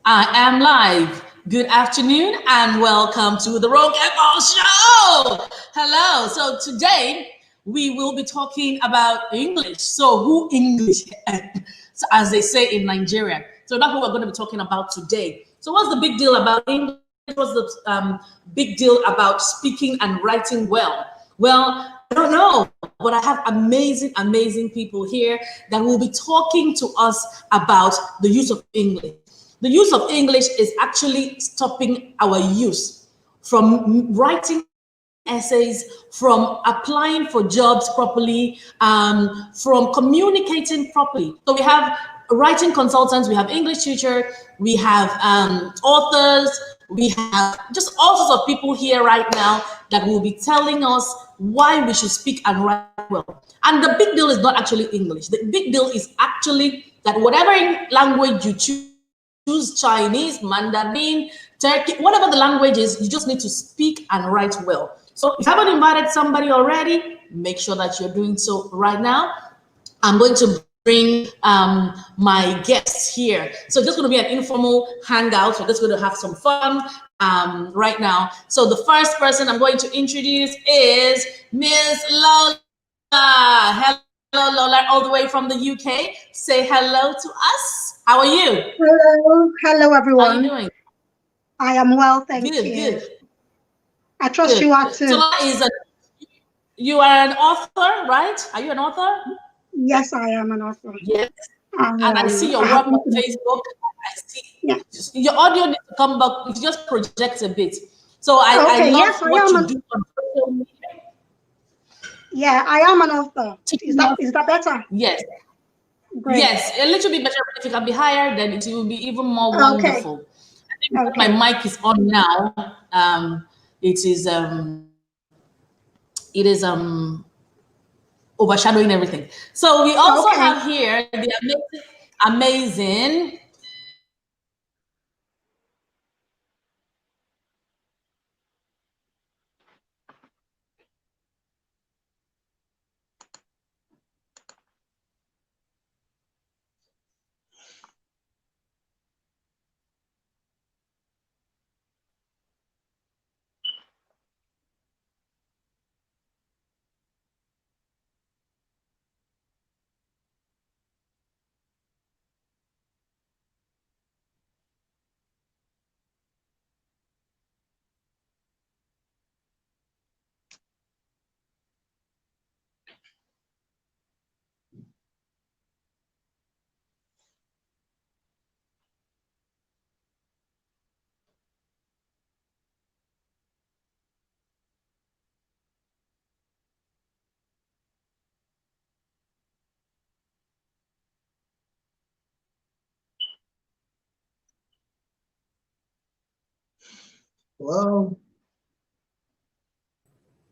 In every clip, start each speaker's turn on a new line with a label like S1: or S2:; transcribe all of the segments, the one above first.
S1: I am live. Good afternoon and welcome to the RonkePosh show. Hello. So today we will be talking about English. So who English, so as they say in Nigeria. So that's what we're going to be talking about today. So what's the big deal about English? What's the big deal about speaking and writing well? Well, I don't know, but I have amazing people here that will be talking to us about the use of English. The use of English is actually stopping our use from writing essays, from applying for jobs properly, from communicating properly. So we have writing consultants, we have English teacher, we have authors, we have just all sorts of people here right now that will be telling us why we should speak and write well. And the big deal is not actually English. The big deal is actually that whatever language you choose, Chinese, Mandarin, Turkey, whatever the language is, you just need to speak and write well. So if you haven't invited somebody already, make sure that you're doing so right now. I'm going to bring my guests here. So just going to be an informal hangout. We're just going to have some fun right now. So the first person I'm going to introduce is Miss Lola. Hello, Lola, all the way from the UK. Say hello to us. How are you?
S2: Hello, everyone.
S1: How are you doing?
S2: I am well, thank you.
S1: Good.
S2: I trust you are too.
S1: So you are an author, right? Are you an author?
S2: Yes, I am an author.
S1: Yes. And I see your work on Facebook. I see your audio needs to come back. It just projects a bit. So I love what you do on social media.
S2: Yeah, I am an author. Is that better?
S1: Yes.
S2: Great.
S1: Yes, a little bit better. If it can be higher, then it will be even more wonderful. I think my mic is on now. It is overshadowing everything. So we also have here the amazing
S3: Hello.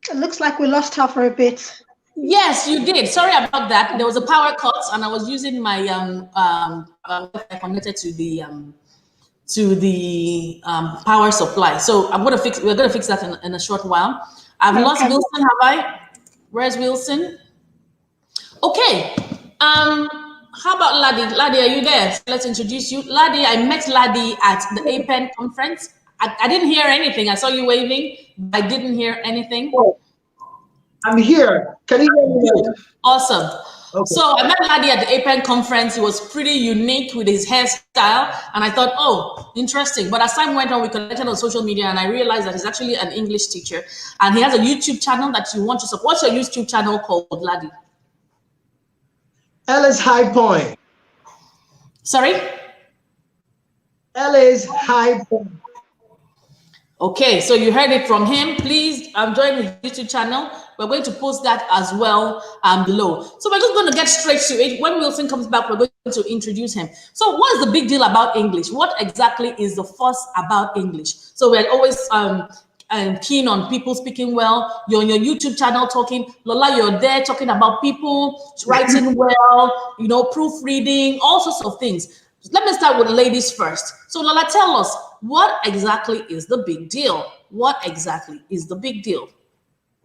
S2: It looks like we lost her for a bit.
S1: Yes, you did. Sorry about that. There was a power cut, and I was using my Wi-Fi connected to the power supply. So we're gonna fix that in a short while. I've lost Wilson. Have I? Where's Wilson? Okay. How about Laddie? Laddie, are you there? So let's introduce you. Laddie, I met Laddie at the APEN conference. I didn't hear anything. I saw you waving, but I didn't hear anything.
S3: I'm here. Can you hear me?
S1: Awesome. Okay. So I met Laddie at the APEN conference. He was pretty unique with his hairstyle. And I thought, oh, interesting. But as time went on, we connected on social media and I realized that he's actually an English teacher. And he has a YouTube channel that you want to support. What's your YouTube channel called, Laddie?
S3: Ella's High Point.
S1: Sorry?
S3: Ella's High Point.
S1: Okay, so you heard it from him. Please join his YouTube channel. We're going to post that as well below. So we're just going to get straight to it. When Wilson comes back, we're going to introduce him. So what is the big deal about English? What exactly is the fuss about English? So we're always keen on people speaking well. You're on your YouTube channel talking. Lola, you're there talking about people writing well, proofreading, all sorts of things. Let me start with ladies first. So Lola, tell us, what exactly is the big deal? What exactly is the big deal?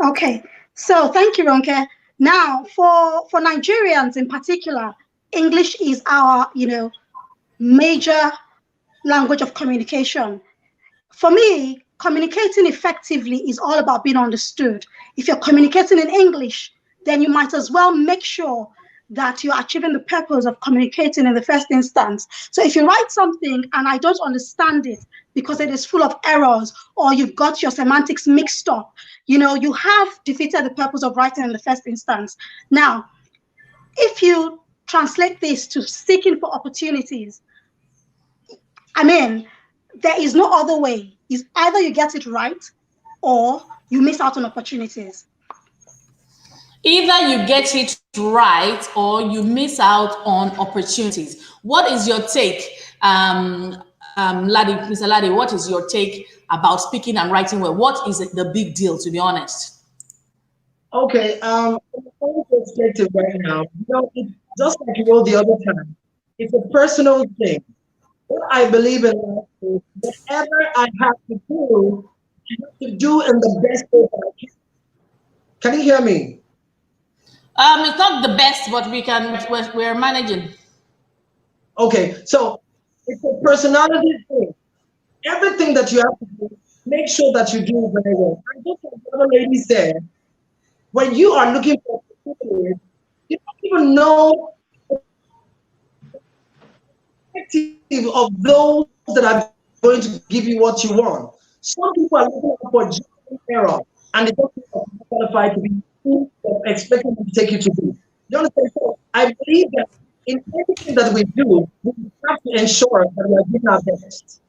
S2: Okay, so thank you, Ronke. Now, for Nigerians in particular, English is our, major language of communication. For me, communicating effectively is all about being understood. If you're communicating in English, then you might as well make sure that you're achieving the purpose of communicating in the first instance. So if you write something and I don't understand it because it is full of errors, or you've got your semantics mixed up, you have defeated the purpose of writing in the first instance. Now, if you translate this to seeking for opportunities, I mean, there is no other way. It's either you get it right or you miss out on opportunities.
S1: Either you get it right or you miss out on opportunities. What is your take, Laddie, Mr. Laddie, what is your take about speaking and writing well? What is the big deal, to be honest?
S3: Okay, from my perspective right now, it's just like you wrote the other time. It's a personal thing. What I believe in life is whatever I have to do in the best way that I can. Can you hear me?
S1: It's not the best, but we're managing.
S3: Okay, so it's a personality thing. Everything that you have to do, make sure that you do it very well. And just like the other lady said, when you are looking for opportunities, you don't even know of those that are going to give you what you want. Some people are looking for just error and they don't qualify to be who they're expecting to take you to be. You understand? So I believe that in everything that we do, we have to ensure that we are doing our best.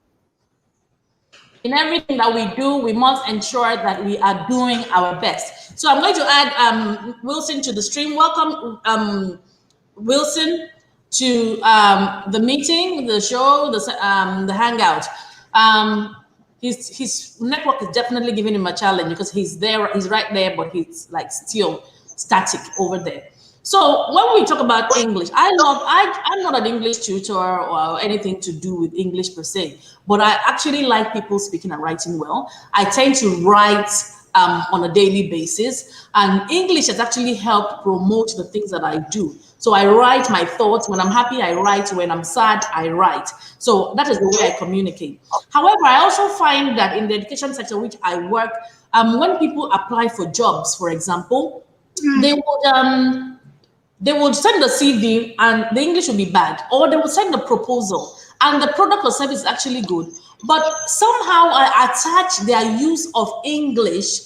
S1: In everything that we do, we must ensure that we are doing our best. So I'm going to add Wilson to the stream. Welcome, Wilson, to the meeting, the show, the hangout. His network is definitely giving him a challenge because he's right there, but he's like still static over there. So when we talk about English, I'm not an English tutor or anything to do with English per se, but I actually like people speaking and writing well. I tend to write on a daily basis, and English has actually helped promote the things that I do. So I write my thoughts. When I'm happy, I write. When I'm sad, I write. So that is the way I communicate. However, I also find that in the education sector, which I work, when people apply for jobs, for example, they would send the CV and the English would be bad, or they would send the proposal and the product or service is actually good, but somehow I attach their use of English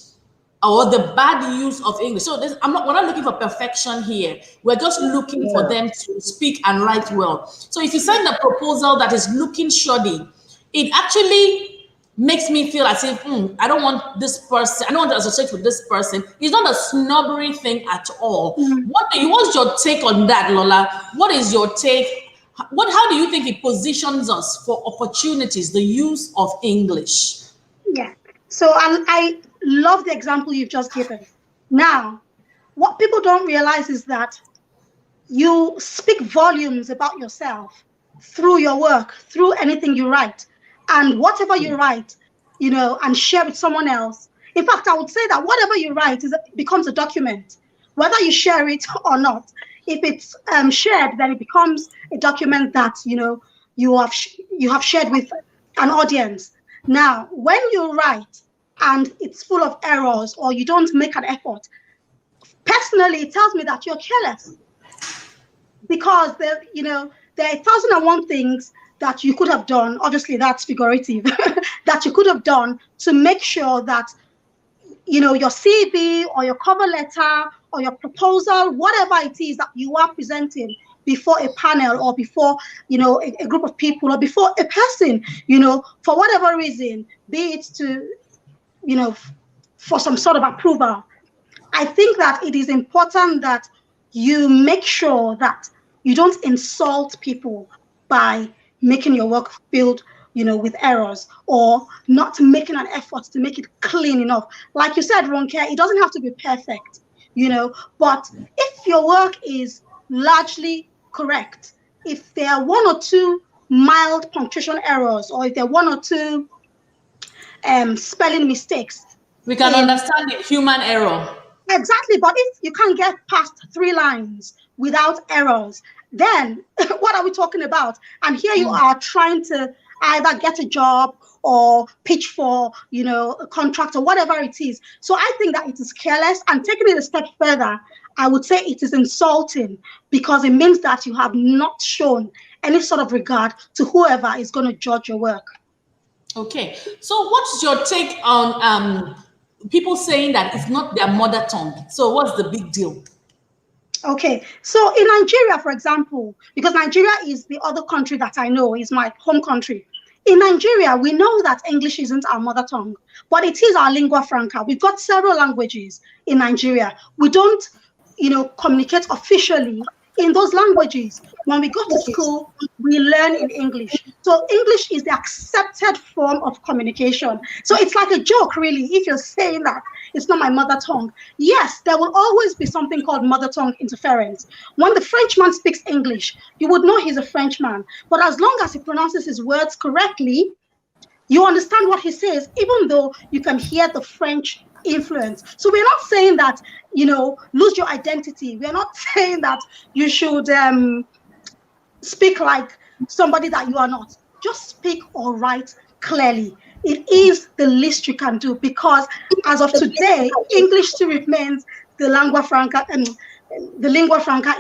S1: or the bad use of English. So we're not looking for perfection here. We're just looking for them to speak and write well. So if you send a proposal that is looking shoddy, it actually makes me feel as if I don't want this person, I don't want to associate with this person. It's not a snobbery thing at all. What's your take on that, Lola? What is your take? How do you think it positions us for opportunities, the use of English?
S2: Yeah. So I love the example you've just given. Now, what people don't realize is that you speak volumes about yourself through your work, through anything you write. And whatever you write, and share with someone else. In fact, I would say that whatever you write becomes a document, whether you share it or not. If it's shared, then it becomes a document that you have shared with an audience. Now, when you write and it's full of errors or you don't make an effort, personally, it tells me that you're careless, because there are 1,001 things that you could have done. Obviously, that's figurative. That you could have done to make sure that your CV or your cover letter or your proposal, whatever it is that you are presenting before a panel or before a group of people or before a person, for whatever reason, be it to for some sort of approval. I think that it is important that you make sure that you don't insult people by making your work filled with errors, or not making an effort to make it clean enough. Like you said, Ronke, it doesn't have to be perfect, but if your work is largely correct, if there are 1 or 2 mild punctuation errors, or if there are 1 or 2 spelling mistakes,
S1: we can understand the human error.
S2: Exactly, but if you can't get past 3 lines without errors, then what are we talking about? And here you are trying to either get a job or pitch for, a contract or whatever it is. So I think that it is careless, and taking it a step further, I would say it is insulting, because it means that you have not shown any sort of regard to whoever is going to judge your work.
S1: Okay, so what's your take on people saying that it's not their mother tongue? So what's the big deal?
S2: Okay, so in Nigeria, for example, because Nigeria is the other country that I know is my home country. In Nigeria, we know that English isn't our mother tongue, but it is our lingua franca. We've got several languages in Nigeria. We don't, communicate officially in those languages. When we go to school, we learn in English. So English is the accepted form of communication. So it's like a joke, really, if you're saying that it's not my mother tongue. Yes, there will always be something called mother tongue interference. When the Frenchman speaks English, you would know he's a Frenchman. But as long as he pronounces his words correctly, you understand what he says, even though you can hear the French influence. So we're not saying that, lose your identity. We're not saying that you should speak like somebody that you are not. Just speak or write clearly. It is the least you can do, because as of today, English still remains the lingua franca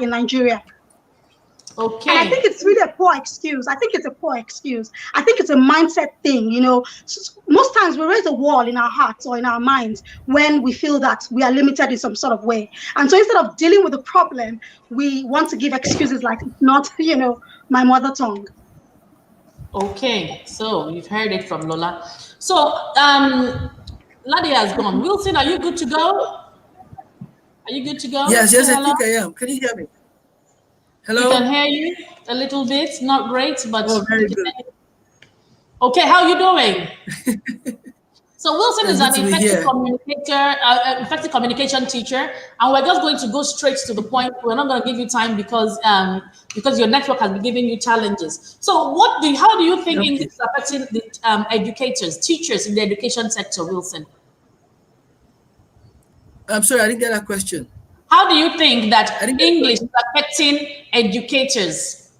S2: in Nigeria.
S1: Okay.
S2: And I think it's really a poor excuse. I think it's a mindset thing. Most times we raise a wall in our hearts or in our minds when we feel that we are limited in some sort of way. And so instead of dealing with the problem, we want to give excuses like it's not, my mother tongue.
S1: Okay, so you've heard it from Lola. So Ladia has gone. Wilson, are you good to go? Are you good to go?
S4: Yes, I think I am. Can you hear me? Hello?
S1: We can hear you a little bit, not great, but
S4: very good.
S1: Okay, how are you doing? So Wilson is an effective communicator, effective communication teacher, and we're just going to go straight to the point. We're not going to give you time because your network has been giving you challenges. So how do you think English is affecting the educators, teachers in the education sector, Wilson?
S4: I'm sorry, I didn't get that question.
S1: How do you think that English is affecting educators?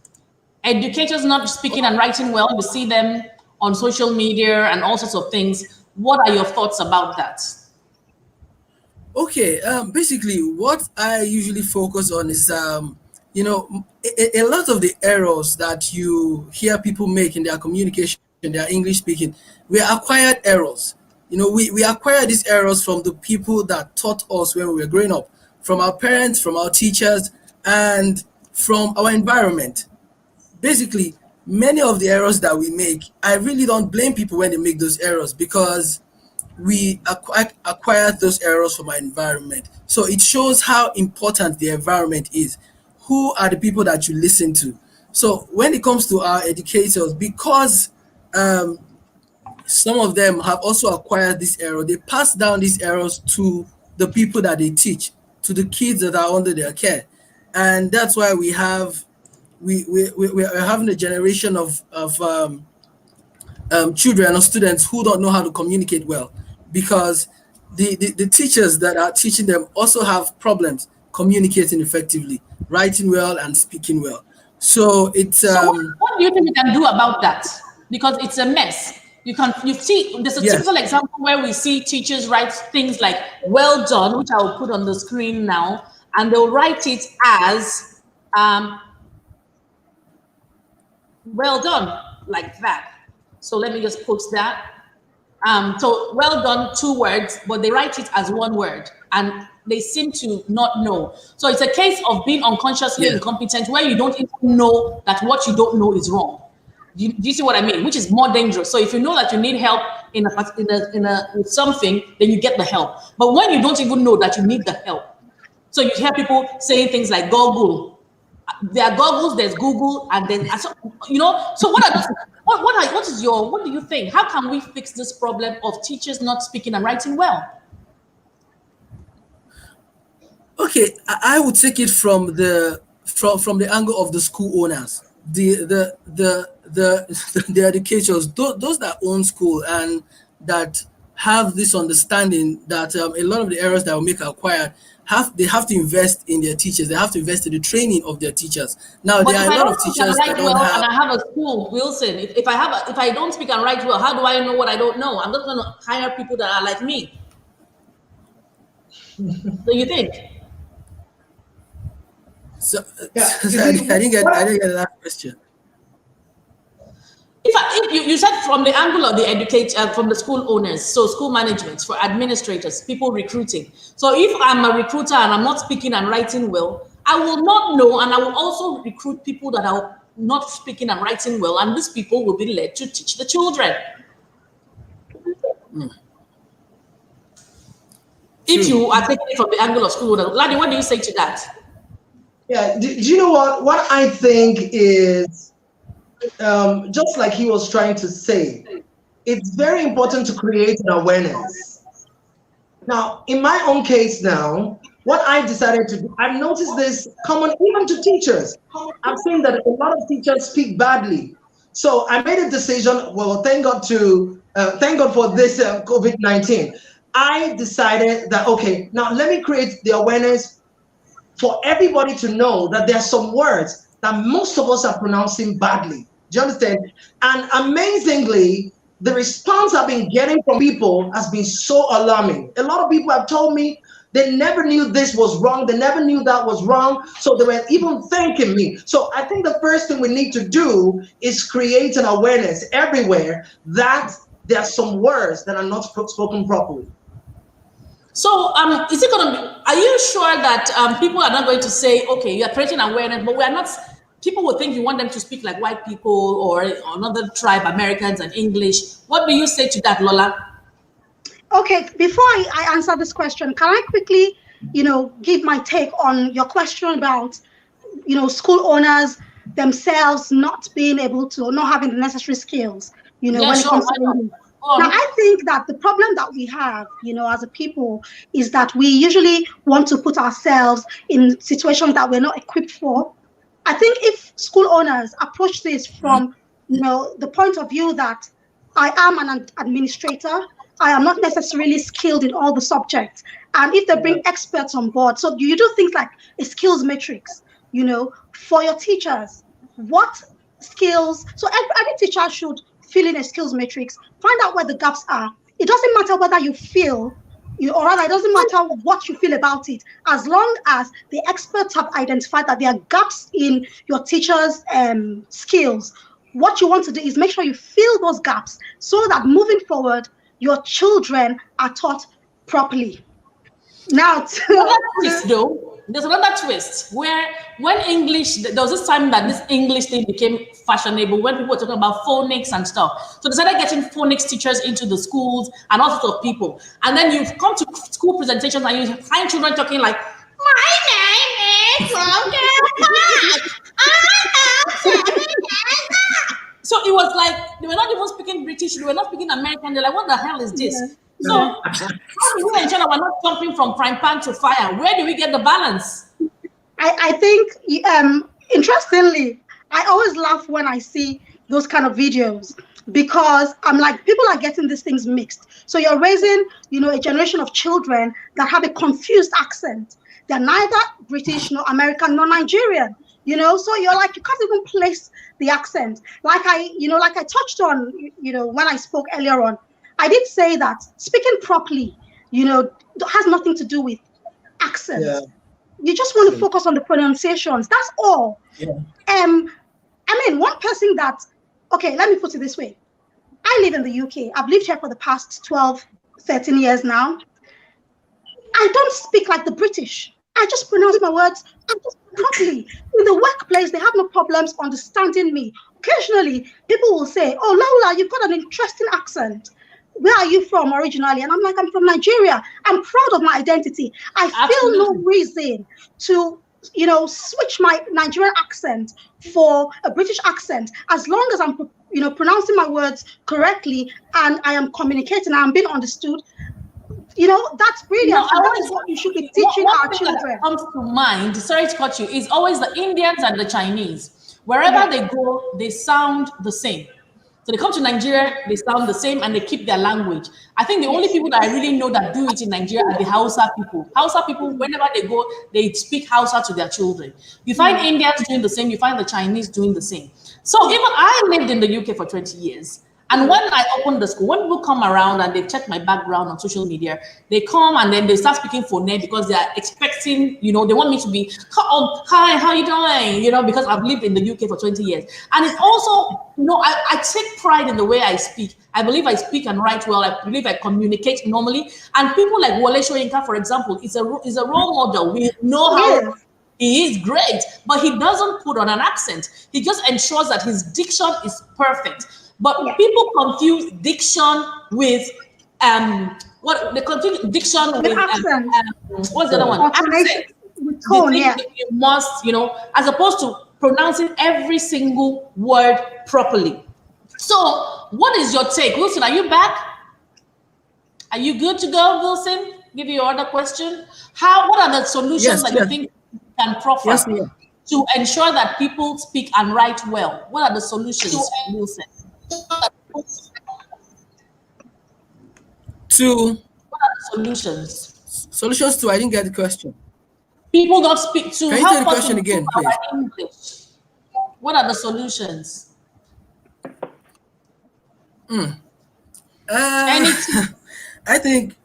S1: Educators not speaking and writing well, you see them on social media and all sorts of things. What are your thoughts about that?
S4: Okay, basically what I usually focus on is, a lot of the errors that you hear people make in their communication, their English speaking, we acquired errors. We acquire these errors from the people that taught us when we were growing up, from our parents, from our teachers, and from our environment. Basically, many of the errors that we make, I really don't blame people when they make those errors, because we acquired those errors from our environment. So it shows how important the environment is. Who are the people that you listen to? So when it comes to our educators, because some of them have also acquired this error, they pass down these errors to the people that they teach, to the kids that are under their care. And that's why we're having a generation of children or students who don't know how to communicate well, because the teachers that are teaching them also have problems communicating effectively, writing well and speaking well. So it's
S1: what do you think we can do about that? Because it's a mess. You see, there's a typical example where we see teachers write things like "well done," which I will put on the screen now, and they'll write it as "well done," like that. So let me just put that. So "well done," 2 words, but they write it as 1 word, and they seem to not know. So it's a case of being unconsciously incompetent, where you don't even know that what you don't know is wrong. Do you see what I mean? Which is more dangerous. So if you know that you need help with something, then you get the help. But when you don't even know that you need the help, so you hear people saying things like Google. There are Googles, there's Google, and then So what are those? What do you think? How can we fix this problem of teachers not speaking and writing well?
S4: Okay, I would take it from the angle of the school owners, the educators, those that own school and that have this understanding that a lot of the errors that we make are acquired. they have to invest in their teachers. They have to invest in the training of their teachers. Now,
S1: But
S4: there
S1: if
S4: are a
S1: I
S4: lot
S1: don't
S4: of
S1: speak and
S4: teachers that
S1: write
S4: don't
S1: well
S4: have.
S1: and I have a school, Wilson, if I don't speak and write well, how do I know what I don't know? I'm not going to hire people that are like me. Do you think?
S4: So,
S3: Yeah, you
S4: I
S3: see,
S4: didn't get
S3: what
S4: that question.
S1: If you said from the angle of the from the school owners, so school management, for administrators, people recruiting. So if I'm a recruiter and I'm not speaking and writing well, I will not know, and I will also recruit people that are not speaking and writing well, and these people will be led to teach the children. If
S4: True.
S1: you are taking it from the angle of school owners, Ladi, what do you say to that?
S3: Yeah, do you know what? What I think is, just like he was trying to say, it's very important to create an awareness. Now, in my own case now, what I decided to do, I've noticed this common even to teachers. I've seen that a lot of teachers speak badly. So I made a decision. Well, thank God for this COVID-19. I decided that okay, now let me create the awareness for everybody to know that there are some words that most of us are pronouncing badly. Do you understand? And amazingly, the response I've been getting from people has been so alarming. A lot of people have told me they never knew this was wrong. They never knew that was wrong. So they were even thanking me. So I think the first thing we need to do is create an awareness everywhere that there are some words that are not spoken properly.
S1: So, is it going to be? Are you sure that people are not going to say, "Okay, you are creating awareness," but we are not? People will think you want them to speak like white people or another tribe, Americans and English. What do you say to that, Lola?
S2: Okay, before I answer this question, can I quickly, give my take on your question about, school owners themselves not being able to, not having the necessary skills,
S1: Yeah,
S2: when it
S1: sure.
S2: comes
S1: Why
S2: to
S1: not?
S2: English.
S1: Go
S2: Now,
S1: on.
S2: I think that the problem that we have, as a people, is that we usually want to put ourselves in situations that we're not equipped for. I think if school owners approach this from, the point of view that I am an administrator, I am not necessarily skilled in all the subjects. And if they
S3: Yeah.
S2: bring experts on board, so you do things like a skills matrix, for your teachers, what skills, so every teacher should fill in a skills matrix, find out where the gaps are. It doesn't matter whether you feel, or rather, it doesn't matter what you feel about it, as long as the experts have identified that there are gaps in your teachers' skills. What you want to do is make sure you fill those gaps so that moving forward, your children are taught properly. Now,
S1: Another twist, though. There's another twist where when English, there was this time that this English thing became fashionable when people were talking about phonics and stuff. So they started getting phonics teachers into the schools and all sorts of people. And then you come to school presentations and you find children talking like, "My name is RonkePosh. So it was like they were not even speaking British, they were not speaking American. They're like, what the hell is
S2: yeah,
S1: this? So
S2: yeah.
S1: how do we ensure that we're not jumping from frying pan to fire? Where do we get the balance?
S2: I think, interestingly, I always laugh when I see those kind of videos because I'm like, people are getting these things mixed. So you're raising, a generation of children that have a confused accent. They're neither British nor American nor Nigerian. So you're like, you can't even place the accent. Like I touched on, when I spoke earlier on, I did say that speaking properly, has nothing to do with
S3: Yeah.
S2: accent. You just want to focus on the pronunciations. That's all.
S3: Yeah.
S2: I mean, one person that, okay, let me put it this way. I live in the UK. I've lived here for the past 12, 13 years now. I don't speak like the British. I just pronounce my words properly. In the workplace, they have no problems understanding me. Occasionally, people will say, "Oh, Lola, you've got an interesting accent. Where are you from originally?" And I'm like, "I'm from Nigeria. I'm proud of my identity. I feel no
S1: Absolutely.
S2: reason to, switch my Nigerian accent for a British accent as long as I'm, pronouncing my words correctly and I am communicating, I'm being understood. That's brilliant.
S1: I
S2: And that
S1: always
S2: is what we should be
S1: one
S2: teaching
S1: one
S2: our
S1: thing that
S2: children."
S1: comes to mind, sorry to cut you, is always the Indians and the Chinese. Wherever
S2: Yeah.
S1: they go, they sound the same. So they come to Nigeria, they sound the same, and they keep their language. I think the only people that I really know that do it in Nigeria are the Hausa people. Hausa people, whenever they go, they speak Hausa to their children. You find Indians doing the same, you find the Chinese doing the same. So even I lived in the UK for 20 years. And when I opened the school, when people come around and they check my background on social media, they come and then they start speaking for Phone because they are expecting, they want me to be, oh, hi, how you doing? Because I've lived in the UK for 20 years. And it's also, I take pride in the way I speak. I believe I speak and write well. I believe I communicate normally. And people like Wole Soyinka, for example, is a role model. We know how he is great, but he doesn't put on an accent. He just ensures that his diction is perfect. But people confuse diction with diction with
S2: accent.
S1: What's the other one? Accent.
S2: With tone,
S1: you must, as opposed to pronouncing every single word properly. So, what is your take, Wilson? Are you back? Are you good to go, Wilson? Give you your other question. What are the solutions that you think can proffer to ensure that people speak and write well? What are the solutions, Wilson? What are the
S4: solutions to I didn't get the question.
S1: People don't speak to.
S4: Can you tell the question again, please?
S1: English. What are the solutions?
S4: I think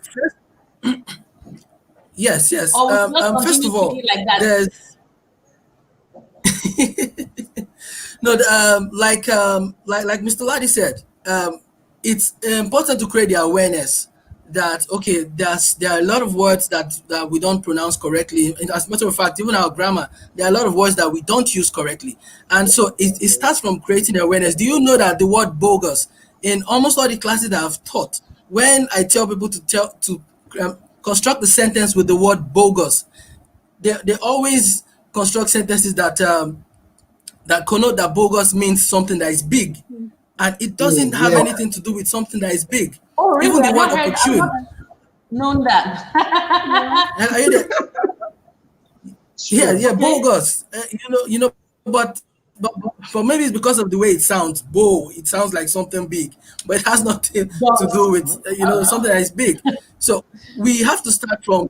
S4: yes. First of all,
S1: like that.
S4: There's no, like Mr. Ladi said, it's important to create the awareness that there are a lot of words that we don't pronounce correctly. And as a matter of fact, even our grammar, there are a lot of words that we don't use correctly. And so it starts from creating awareness. Do you know that the word bogus in almost all the classes that I've taught, when I tell people to construct the sentence with the word bogus, they always construct sentences that connote that bogus means something that is big, and it doesn't have anything to do with something that is big.
S1: Oh, really?
S4: Even the word opportune.
S1: Known that.
S4: Are you there? Yeah, bogus. But maybe it's because of the way it sounds. It sounds like something big, but it has nothing to do with something that is big. So we have to start from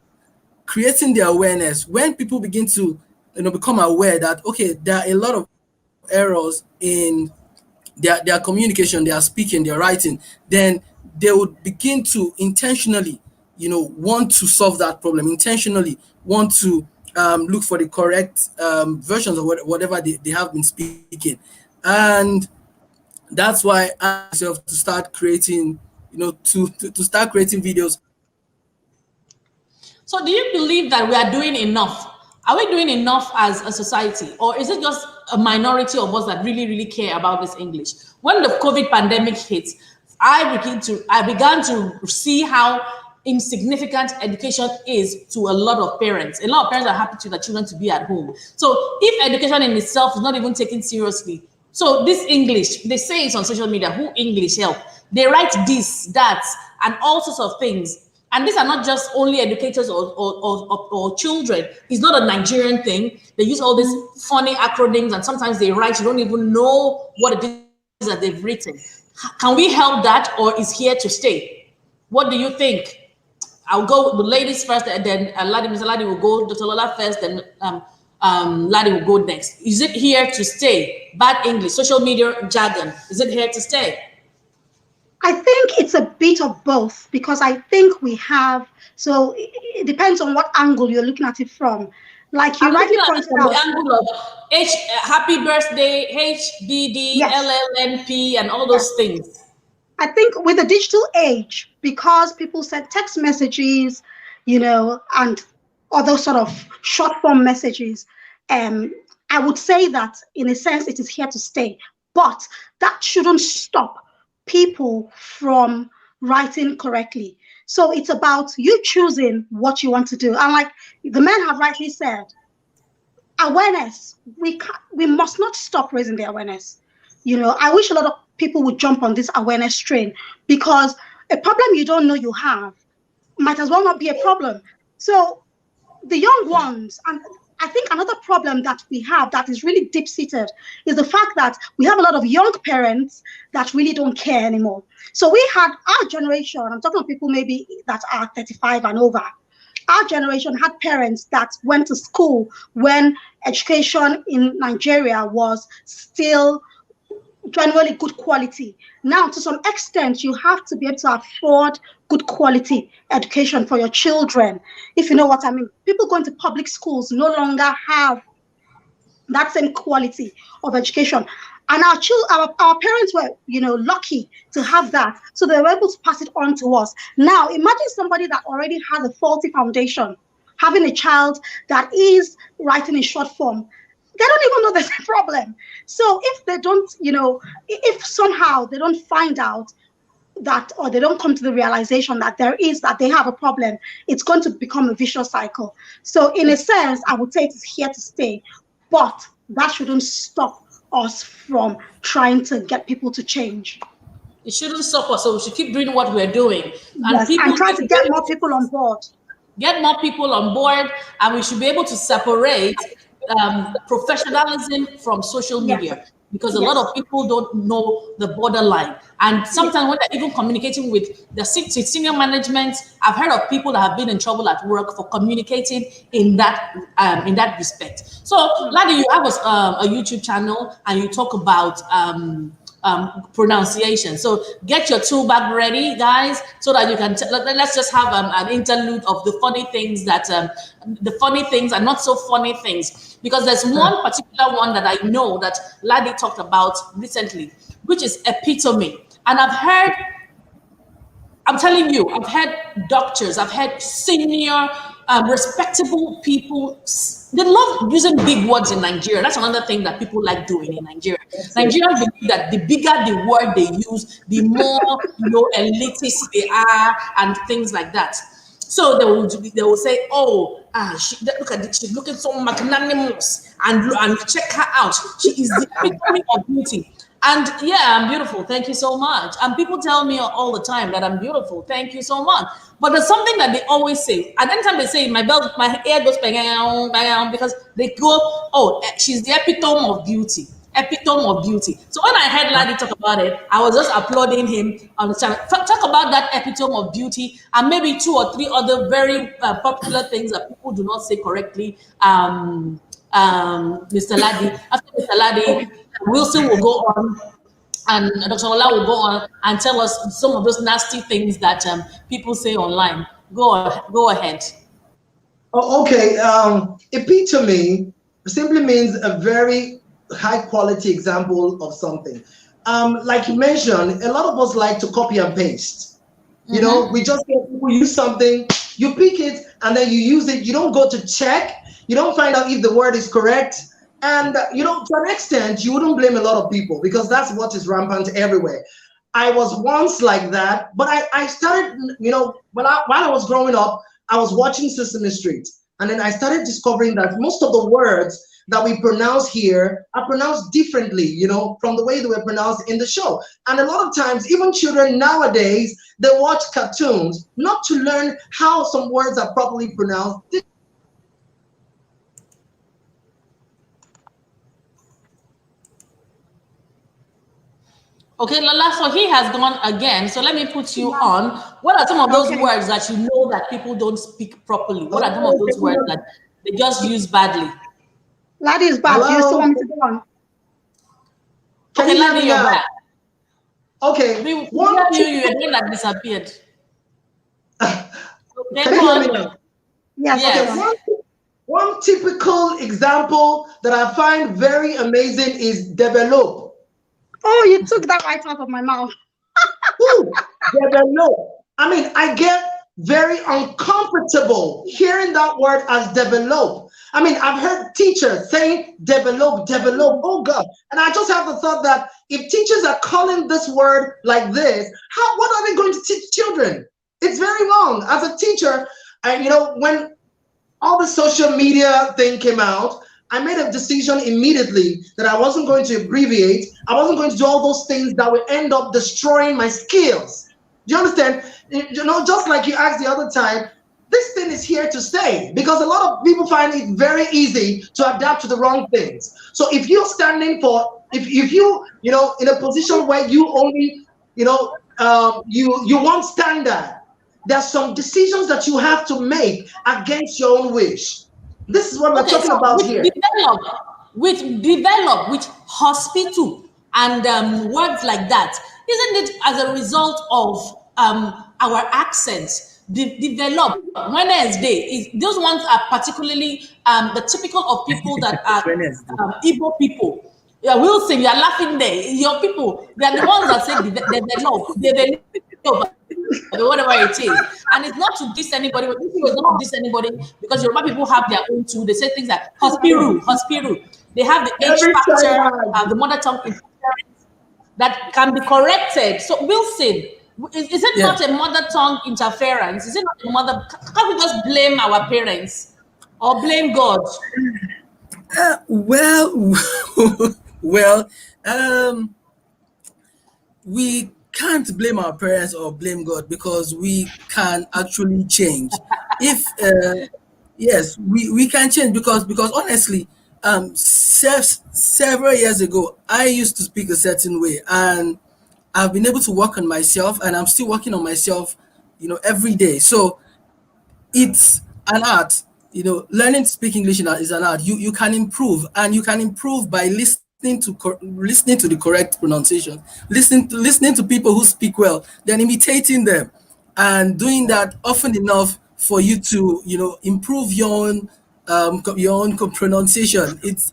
S4: creating the awareness. When people begin to become aware that there are a lot of errors in their communication, their speaking, their writing, then they would begin to intentionally want to solve that problem, intentionally want to look for the correct versions of whatever they have been speaking. And that's why I myself to start creating to start creating videos.
S1: So do you believe that we are doing enough? Are we doing enough as a society, or is it just a minority of us that really, really care about this English? When the COVID pandemic hit, I began to see how insignificant education is to a lot of parents. A lot of parents are happy to their children to be at home. So if education in itself is not even taken seriously, so this English, they say it's on social media, who English help? They write this, that, and all sorts of things. And these are not just only educators or children. It's not a Nigerian thing. They use all these funny acronyms, and sometimes they write, you don't even know what it is that they've written. Can we help that, or is here to stay? What do you think? I'll go with the ladies first, and then Mr. Ladi will go, Dr. Lola first, then Ladi will go next. Is it here to stay? Bad English, social media jargon, is it here to stay?
S2: I think it's a bit of both, because I think we have, so it depends on what angle you're looking at it from. Like you rightly pointed out,
S1: the angle of happy birthday, HBD, LLNP, and all those things.
S2: I think with the digital age, because people send text messages, and other sort of short form messages, I would say that in a sense it is here to stay. But that shouldn't stop people from writing correctly. So it's about you choosing what you want to do. And like the men have rightly said, awareness, we must not stop raising the awareness. I wish a lot of people would jump on this awareness train, because a problem you don't know you have might as well not be a problem. So the young ones, and I think another problem that we have that is really deep-seated is the fact that we have a lot of young parents that really don't care anymore. So we had our generation, I'm talking of people maybe that are 35 and over. Our generation had parents that went to school when education in Nigeria was still generally good quality. Now, to some extent, you have to be able to afford good quality education for your children, if you know what I mean. People going to public schools no longer have that same quality of education. And our parents were, lucky to have that. So they were able to pass it on to us. Now, imagine somebody that already has a faulty foundation, having a child that is writing in short form. They don't even know there's a problem. So if they don't, if somehow they don't find out that, or they don't come to the realization that they have a problem, it's going to become a vicious cycle. So in a sense, I would say it is here to stay, but that shouldn't stop us from trying to get people to change.
S1: It shouldn't stop us, so we should keep doing what we're doing.
S2: And
S1: people
S2: and try to get more people on board.
S1: Get more people on board, and we should be able to separate professionalism from social media.
S2: Yes.
S1: Because a lot of people don't know the borderline. And sometimes when they're even communicating with the senior management, I've heard of people that have been in trouble at work for communicating in that respect. So, Ladi, you have a YouTube channel and you talk about pronunciation. So get your tool bag ready, guys, so that you can, let's just have an interlude of the funny things and not so funny things. Because there's one particular one that I know that Ladi talked about recently, which is epitome. And I'm telling you, I've had doctors, I've had senior, respectable people. They love using big words in Nigeria. That's another thing that people like doing in Nigeria. Nigerians believe that the bigger the word they use, the more elitist they are, and things like that. So they will say, "Oh, look at it. She's looking so magnanimous, and check her out. She is the epitome of beauty." And yeah, I'm beautiful. Thank you so much. And people tell me all the time that I'm beautiful. Thank you so much. But there's something that they always say. And anytime they say, my hair goes bang, bang, because they go, "Oh, she's the epitome of beauty. Epitome of beauty." So when I heard Ladi talk about it, I was just applauding him on the channel. Talk about that epitome of beauty and maybe 2 or 3 other very popular things that people do not say correctly. Mr. Ladi. After Mr. Ladi, Wilson will go on and Dr. Ola will go on and tell us some of those nasty things that people say online. Go ahead.
S3: Oh, okay. Epitome simply means a very high quality example of something. Like you mentioned, a lot of us like to copy and paste. You know, we just get people use something, you pick it, and then you use it. You don't go to check. You don't find out if the word is correct. And, to an extent, you wouldn't blame a lot of people because that's what is rampant everywhere. I was once like that, but I started, while I was growing up, I was watching Sesame Street. And then I started discovering that most of the words that we pronounce here are pronounced differently, from the way they were pronounced in the show. And a lot of times, even children nowadays, they watch cartoons, not to learn how some words are properly pronounced.
S1: Okay, Lala, so he has gone again. So let me put you on. What are some of those words that you know that people don't speak properly? What are some of those words that they just use badly?
S2: Ladi is back. Do you still want me to go on?
S1: Okay, Ladi, you're back.
S3: Okay.
S1: You're the one that disappeared. Okay,
S3: Can you hear me now?
S2: Yes.
S3: Okay. One typical example that I find very amazing is develop.
S2: Oh, you took that right out of my mouth.
S3: Ooh, develop. I mean, I get very uncomfortable hearing that word as develop. I mean, I've heard teachers saying develop. Oh God. And I just have the thought that if teachers are calling this word like this, what are they going to teach children? It's very wrong. As a teacher, when all the social media thing came out, I made a decision immediately that I wasn't going to abbreviate. I wasn't going to do all those things that will end up destroying my skills. Do you understand? Just like you asked the other time, this thing is here to stay, because a lot of people find it very easy to adapt to the wrong things. So if you're standing for, if you in a position where you only you want standard, there's some decisions that you have to make against your own wish. This is what we're talking about here.
S1: Develop with hospital and words like that. Isn't it as a result of our accents? Develop Wednesday. Those ones are particularly the typical of people that are Igbo people. Yeah, Wilson, you are laughing there. Your people, they are the ones that say develop, whatever it is. And it's not to diss anybody, but this is not to diss anybody, because Yoruba people have their own too. They say things like hospiru. They have the H factor, the mother tongue interference that can be corrected. So Wilson, is it not a mother tongue interference? Is it not a mother? Can't we just blame our parents or blame God?
S4: We can't blame our parents or blame God, because we can actually change. If yes, we can change, because honestly, several years ago, I used to speak a certain way, and I've been able to work on myself, and I'm still working on myself, every day. So it's an art. Learning to speak English is an art. You can improve, and you can improve by listening to the correct pronunciation, listening to people who speak well, then imitating them, and doing that often enough for you to improve your own pronunciation. It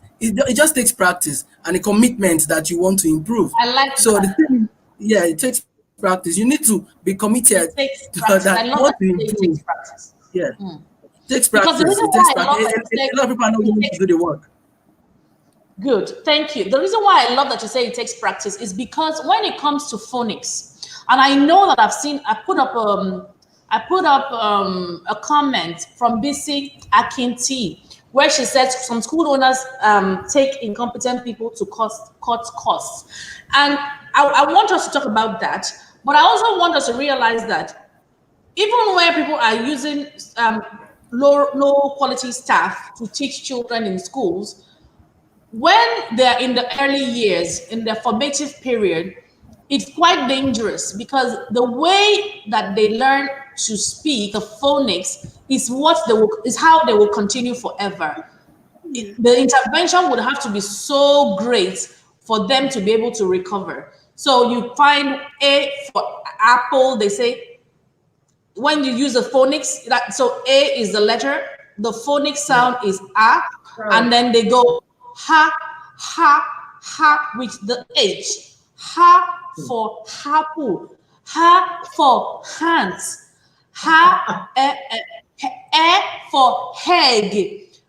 S4: just takes practice and a commitment that you want to improve.
S1: I like
S4: so
S1: that.
S4: the thing, yeah, it takes practice. You need to be committed
S1: It takes practice. I love that it takes practice.
S4: Yeah. It takes practice. It takes practice. A lot of people are not willing to do the work.
S1: Good, thank you. The reason why I love that you say it takes practice is because when it comes to phonics, and I know that I put up a comment from BC Akinti, where she said some school owners take incompetent people to cut costs. And I want us to talk about that, but I also want us to realize that even where people are using low quality staff to teach children in schools, when they're in the early years, in their formative period, it's quite dangerous, because the way that they learn to speak, the phonics, is how they will continue forever. The intervention would have to be so great for them to be able to recover. So you find A for apple, they say, when you use the phonics, so A is the letter, the phonic sound is A, and then they go ha, with the H. Ha for hapu, ha for hands, ha for head,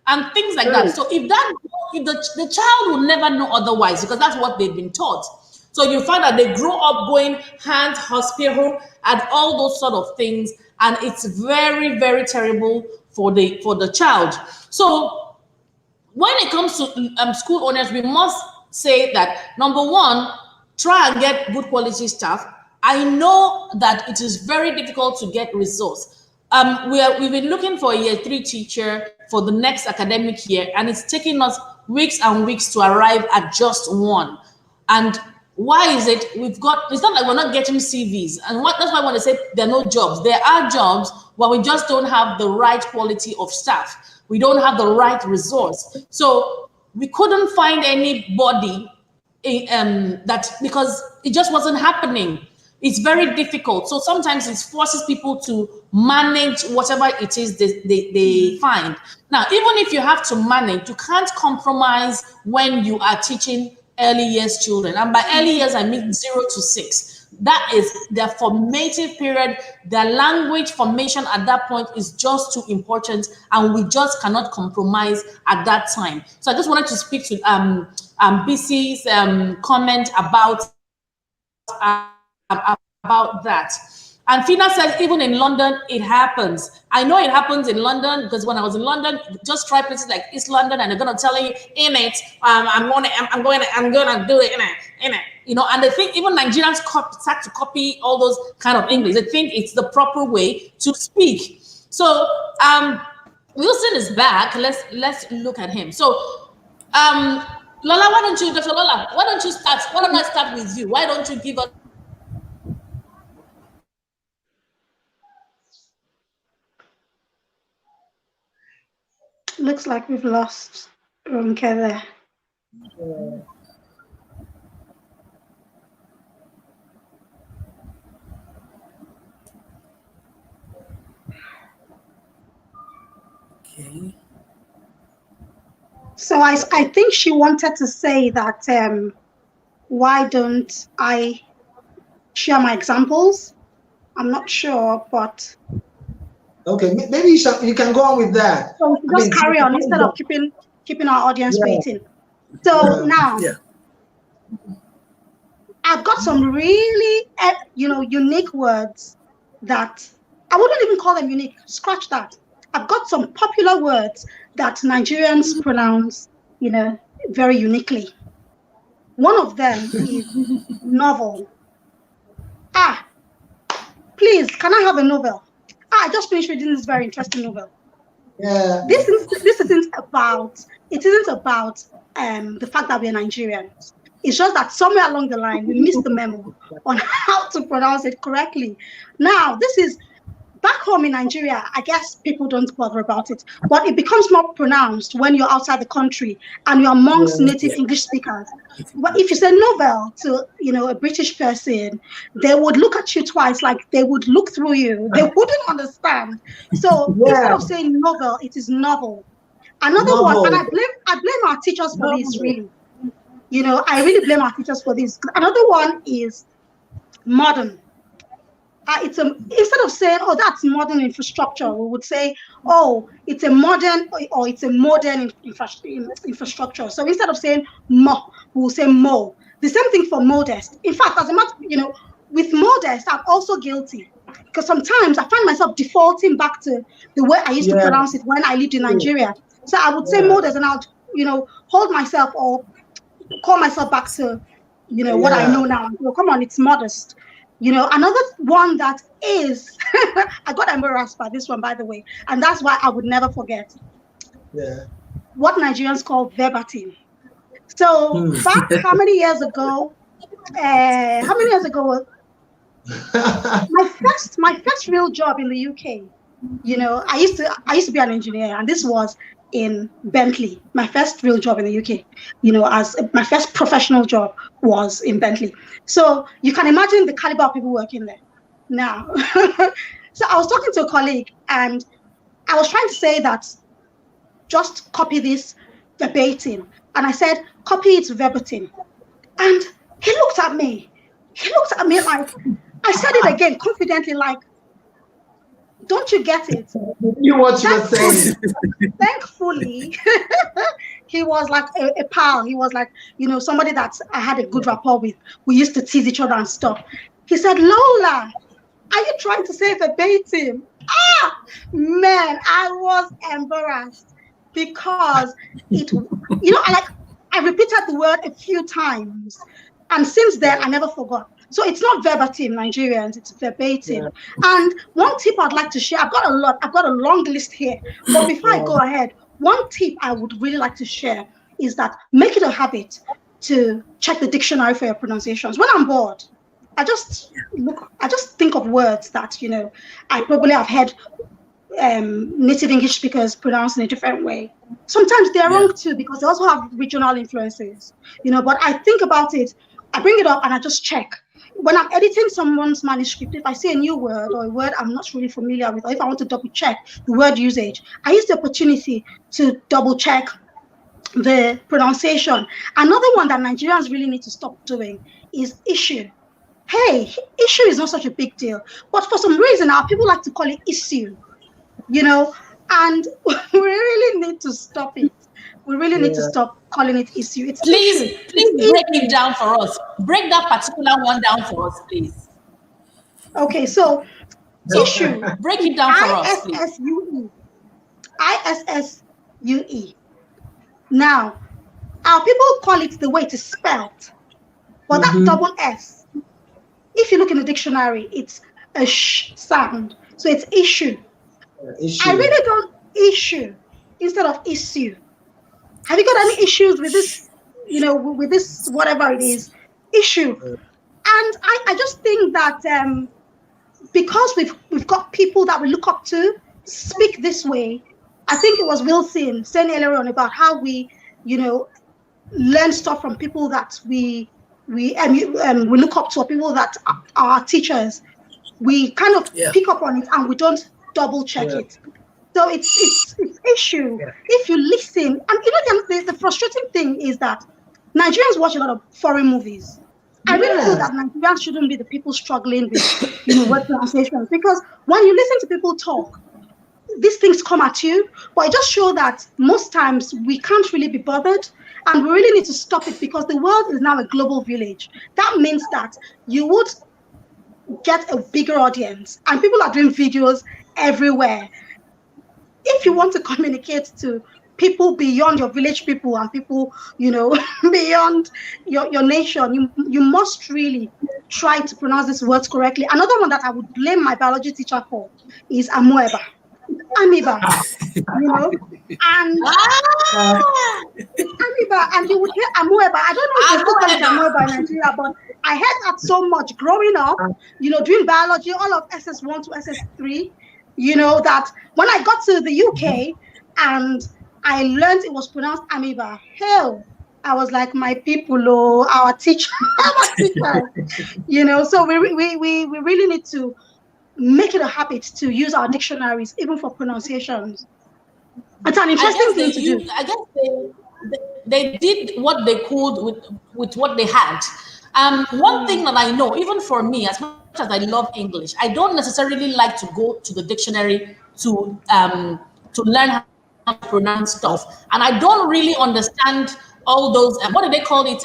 S1: and things like that. So if the child will never know otherwise, because that's what they've been taught. So you find that they grow up going hand, hospital, and all those sort of things, and it's very, very terrible for the child. So when it comes to school owners, we must say that, number one, try and get good quality staff. I know that it is very difficult to get resource. We've been looking for a year 3 teacher for the next academic year, and it's taking us weeks and weeks to arrive at just one. And why is it? It's not like we're not getting CVs. And that's why I want to say there are no jobs. There are jobs, but we just don't have the right quality of staff. We don't have the right resource. So we couldn't find anybody because it just wasn't happening. It's very difficult. So sometimes it forces people to manage whatever it is they find. Now, even if you have to manage, you can't compromise when you are teaching early years children. And by early years, I mean 0 to 6. That is their formative period. Their language formation at that point is just too important, and we just cannot compromise at that time. So I just wanted to speak to BC's comment about that. And Fina says, even in London, it happens. I know it happens in London, because when I was in London, just try places like East London, and they're gonna tell you in it, I'm gonna do it in it. And they think even Nigerians start to copy all those kind of English. They think it's the proper way to speak. So Wilson is back. Let's look at him. So Lola, why don't you, Dr. Lola, why don't you start? Why don't I start with you? Why don't you give us
S2: Looks like we've lost Ronke there.
S4: Okay.
S2: So I think she wanted to say that why don't I share my examples? I'm not sure, but
S3: Okay, maybe you can go on with that.
S2: so we just carry on instead of keeping our audience waiting. So now I've got some really unique words that I wouldn't even call them unique. Scratch that. I've got some popular words that Nigerians pronounce, very uniquely. One of them is novel. Please, can I have a novel? I just finished reading this very interesting novel.
S3: Yeah.
S2: This isn't about the fact that we're Nigerians. It's just that somewhere along the line we missed the memo on how to pronounce it correctly. Now, this is back home in Nigeria. I guess people don't bother about it, but it becomes more pronounced when you're outside the country and you're amongst native English speakers. But if you say novel to a British person, they would look at you twice, like they would look through you. They wouldn't understand. So instead of saying novel, it is novel. Another one, and I blame our teachers for this, really. I really blame our teachers for this. Another one is modern. Instead of saying, oh, that's modern infrastructure, we would say, oh, it's a modern infrastructure. So instead of saying mo, we will say mo. The same thing for modest. In fact, as a matter, with modest, I'm also guilty because sometimes I find myself defaulting back to the way I used to pronounce it when I lived in Nigeria. So I would say modest, and I'll hold myself or call myself back to what I know now. Come on, it's modest. Another one that is, I got embarrassed by this one, by the way, and that's why I would never forget. Yeah. What Nigerians call verbatim. So back how many years ago? My first real job in the UK. I used to be an engineer, and this was in Bentley. My first real job in the UK, as my first professional job was in Bentley. So you can imagine the caliber of people working there. Now, so I was talking to a colleague, and I was trying to say that just copy this verbatim, and I said copy it verbatim, and he looked at me. Like I said it again confidently, like, don't you get it?
S3: You what you were saying.
S2: Thankfully, he was like a pal. He was like, somebody that I had a good rapport with. We used to tease each other and stuff. He said, Lola, are you trying to say verbatim? Man, I was embarrassed because I repeated the word a few times. And since then, I never forgot. So it's not verbatim, Nigerians, it's verbatim. And one tip I'd like to share, I've got a long list here. But before I go ahead, one tip I would really like to share is that make it a habit to check the dictionary for your pronunciations. When I'm bored, I just think of words that, I probably have heard native English speakers pronounce in a different way. Sometimes they're wrong too, because they also have regional influences, but I think about it, I bring it up and I just check. When I'm editing someone's manuscript, if I see a new word or a word I'm not really familiar with, or if I want to double check the word usage, I use the opportunity to double check the pronunciation. Another one that Nigerians really need to stop doing is issue. Hey, issue is not such a big deal, but for some reason our people like to call it issue, and we really need to stop it. We really need to stop calling it issue. It's
S1: please
S2: issue.
S1: Break it down for us. Break that particular one down for us, please.
S2: Okay, so issue.
S1: Break it down for us, please.
S2: ISSUE. Now, our people call it the way it is spelled, but that double S, if you look in the dictionary, it's a sh sound. So it's issue.
S3: Issue.
S2: I really don't issue instead of issue. Have you got any issues with this, with this, whatever it is, issue? And I just think that because we've got people that we look up to speak this way. I think it was Wilson saying earlier on about how we, learn stuff from people that we look up to, or people that are our teachers. We kind of pick up on it and we don't double check it. So it's issue. If you listen, and the frustrating thing is that Nigerians watch a lot of foreign movies. I really feel that Nigerians shouldn't be the people struggling with word pronunciations, because when you listen to people talk, these things come at you, but it just shows that most times we can't really be bothered, and we really need to stop it, because the world is now a global village. That means that you would get a bigger audience, and people are doing videos everywhere. If you want to communicate to people beyond your village people and people, beyond your nation, you must really try to pronounce these words correctly. Another one that I would blame my biology teacher for is amoeba. Amoeba, and amoeba, and you would hear amoeba. I don't know if you still call it amoeba in Nigeria, but I heard that so much growing up, doing biology, all of SS1 to SS3, that when I got to the UK and I learned it was pronounced amoeba, hell, I was like, my people, our teacher, so we really need to make it a habit to use our dictionaries, even for pronunciations. It's an interesting thing to do.
S1: I guess they did what they could with what they had. One thing that I know, even for me, as much as I love English, I don't necessarily like to go to the dictionary to learn how to pronounce stuff, and I don't really understand all those. What do they call it,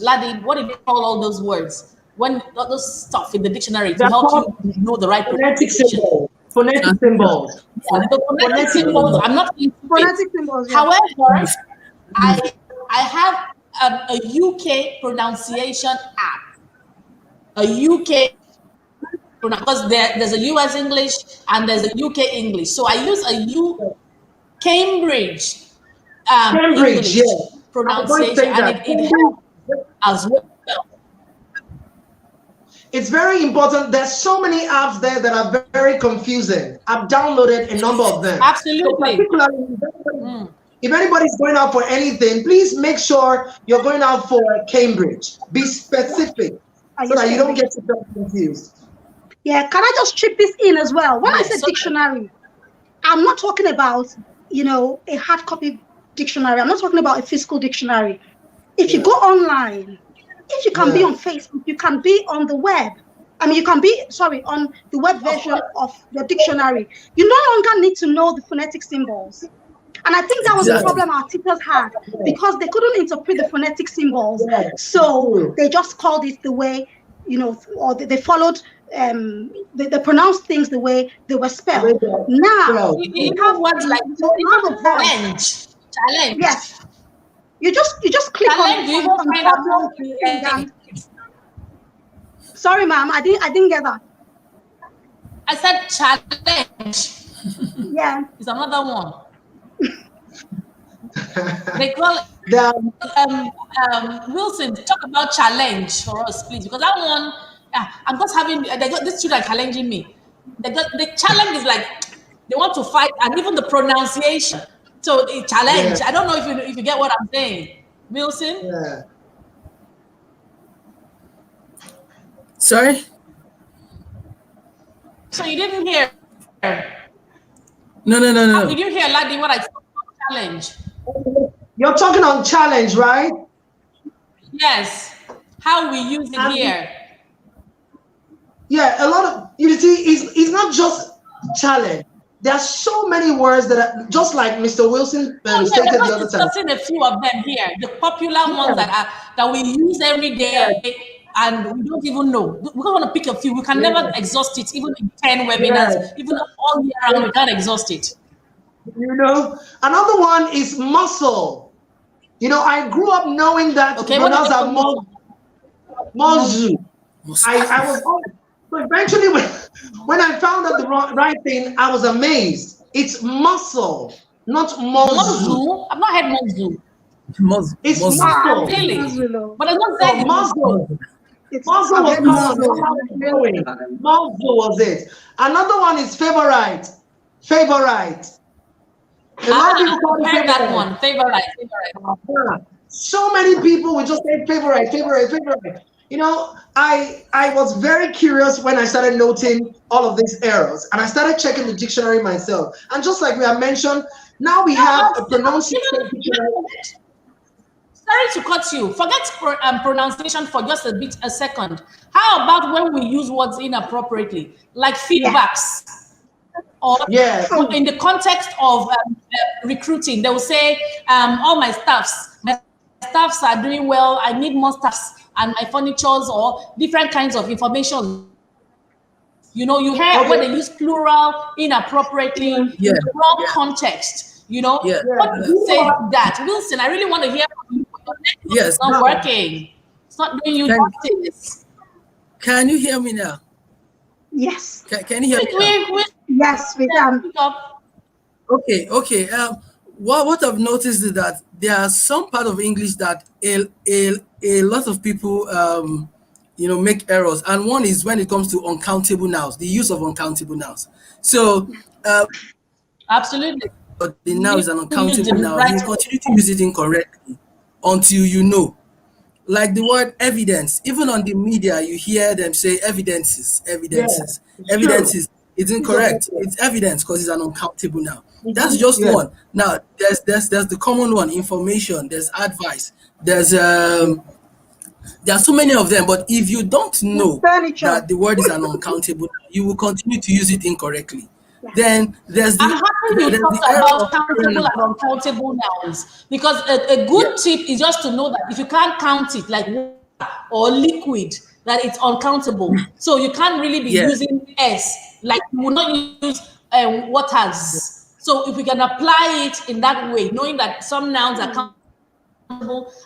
S1: Ladi? What do they call all those words? When all those stuff in the dictionary to help you know the right
S3: phonetic symbols. Phonetic symbols.
S1: Yeah, the phonetic symbols. I'm not into
S2: phonetic symbols. Yeah.
S1: However, I have a UK pronunciation app. A UK, because there's a US English and there's a UK English. So I use a Cambridge English pronunciation, and it helps as well.
S3: It's very important. There's so many apps there that are very confusing. I've downloaded a number of them.
S1: Absolutely.
S3: So particularly, if anybody's going out for anything, please make sure you're going out for Cambridge. Be specific so that you don't get yourself confused.
S2: Yeah, can I just chip this in as well? When I say dictionary, I'm not talking about, a hard copy dictionary. I'm not talking about a physical dictionary. If you go online, if you can be on Facebook, you can be on the web. I mean, you can be, on the web version of the dictionary. You no longer need to know the phonetic symbols. And I think that was the problem our teachers had, because they couldn't interpret the phonetic symbols. So they just called it the way, or they followed, they pronounced things the way they were spelled. Now,
S1: you have words like challenge.
S2: Yes. You just click on it. Sorry, ma'am, I didn't get that.
S1: I said challenge.
S2: Yeah.
S1: It's another one. They call it Wilson, talk about challenge for us, please, because that one, I'm just having these children challenging me. The challenge is like they want to fight, and even the pronunciation. So the challenge. I don't know if you get what I'm saying, Wilson.
S3: Yeah.
S4: Sorry.
S1: So you didn't hear?
S4: No.
S1: Did you hear, Ladi, what I said about challenge?
S3: You're talking on challenge, right?
S1: Yes. How we use it here.
S3: Yeah, a lot of, you see, it's not just challenge. There are so many words that are just like Mr. Wilson stated the other time.
S1: We're discussing a few of them here, the popular ones that we use every day, and we don't even know. We're going to pick a few. We can never exhaust it, even in 10 webinars, even all year round, we can't exhaust it.
S3: Another one is muscle. I grew up knowing that.
S1: Okay, what is
S3: muscle? I was always, so if eventually, when I found out the right thing, I was amazed. It's muscle, not muzzle.
S1: Muzzle? I've not had muzzle.
S3: It's
S4: Muscle.
S3: muscle.
S1: Really?
S2: Muzzle.
S1: But I don't
S3: So
S1: say
S3: muzzle.
S2: It's
S3: Muzzle was
S2: I've
S3: common.
S2: muzzle.
S3: That's how it's going. Muzzle was it. Another one is favorite. Favorite. A lot of people call it
S1: I've heard that
S3: favorite.
S1: one. Favorite.
S3: So many people will just say favorite, favorite, favorite. You know, I was very curious when I started noting all of these errors, and I started checking the dictionary myself. And just like we have mentioned, now we have a pronunciation dictionary.
S1: Sorry to cut you. Forget pronunciation for just a second. How about when we use words inappropriately, like feedbacks? Or in the context of recruiting, they will say, all my staffs are doing well. I need more staffs and my furnitures, or different kinds of information. You know, you hear when they use plural inappropriately in the wrong context. You know, what do you say that? Wilson, I really want to hear from you.
S4: Yes,
S1: it's not working. It's not doing you justice.
S4: Can you hear me now?
S2: Yes.
S4: Can you hear me now?
S2: Yes, we can.
S4: Okay. What I've noticed is that there are some part of English that a lot of people make errors, and one is when it comes to uncountable nouns, the use of uncountable nouns. So
S1: absolutely,
S4: but the noun is an uncountable noun. You continue to use it incorrectly until you know. Like the word evidence, even on the media, you hear them say evidences. Evidences. It's incorrect. It's evidence because it's an uncountable noun. That's just one. Now there's the common one, information. There's advice. There are so many of them. But if you don't know that the word is an uncountable noun, you will continue to use it incorrectly. Then there's the.
S1: I'm happy you talked about countable and uncountable nouns, because a good tip is just to know that if you can't count it, like water or liquid, that it's uncountable. So you can't really be using S, like you will not use waters. So if we can apply it in that way, knowing that some nouns are countable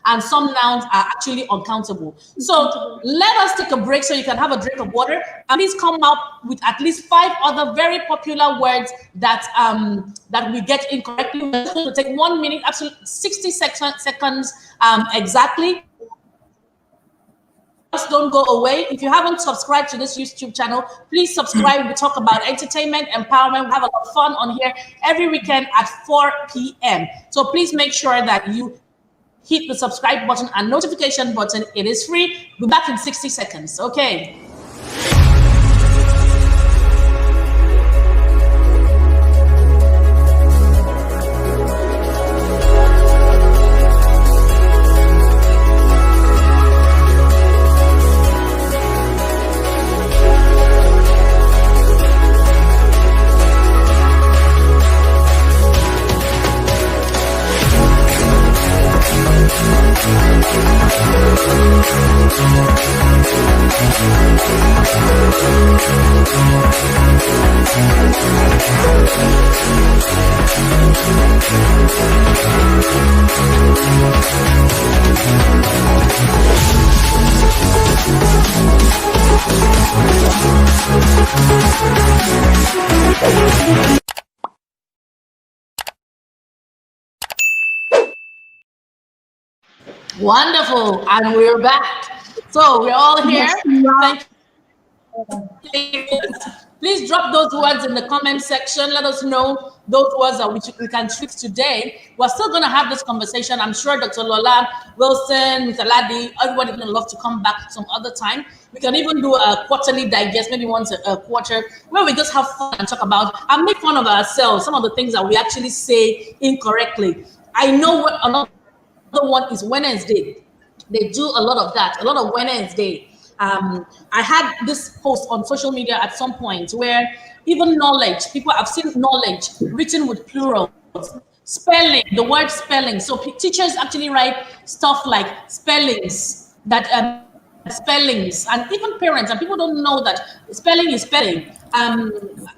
S1: and some nouns are actually uncountable. So let us take a break so you can have a drink of water, and please come up with at least 5 other very popular words that that we get incorrectly. We're going to take 1 minute, absolutely 60 seconds exactly. Just don't go away. If you haven't subscribed to this YouTube channel, please subscribe. We talk about entertainment, empowerment. We have a lot of fun on here every weekend at 4 p.m. So please make sure that you hit the subscribe button and notification button. It is free. We'll be back in 60 seconds. Okay. Wonderful, and we're back. So we're all here. Thank you. Please drop those words in the comment section. Let us know those words that we can tweak today. We're still going to have this conversation. I'm sure Dr. Lola, Wilson, Mr. Ladi, everybody going to love to come back some other time. We can even do a quarterly digest, maybe once a quarter, where we just have fun and talk about and make fun of ourselves, some of the things that we actually say incorrectly. I know what another one is Wednesday. They do a lot of that, a lot of Wednesday. I had this post on social media at some point where even knowledge, people have seen knowledge written with plurals, spelling, the word spelling. So teachers actually write stuff like spellings, that spellings, and even parents, and people don't know that spelling is spelling.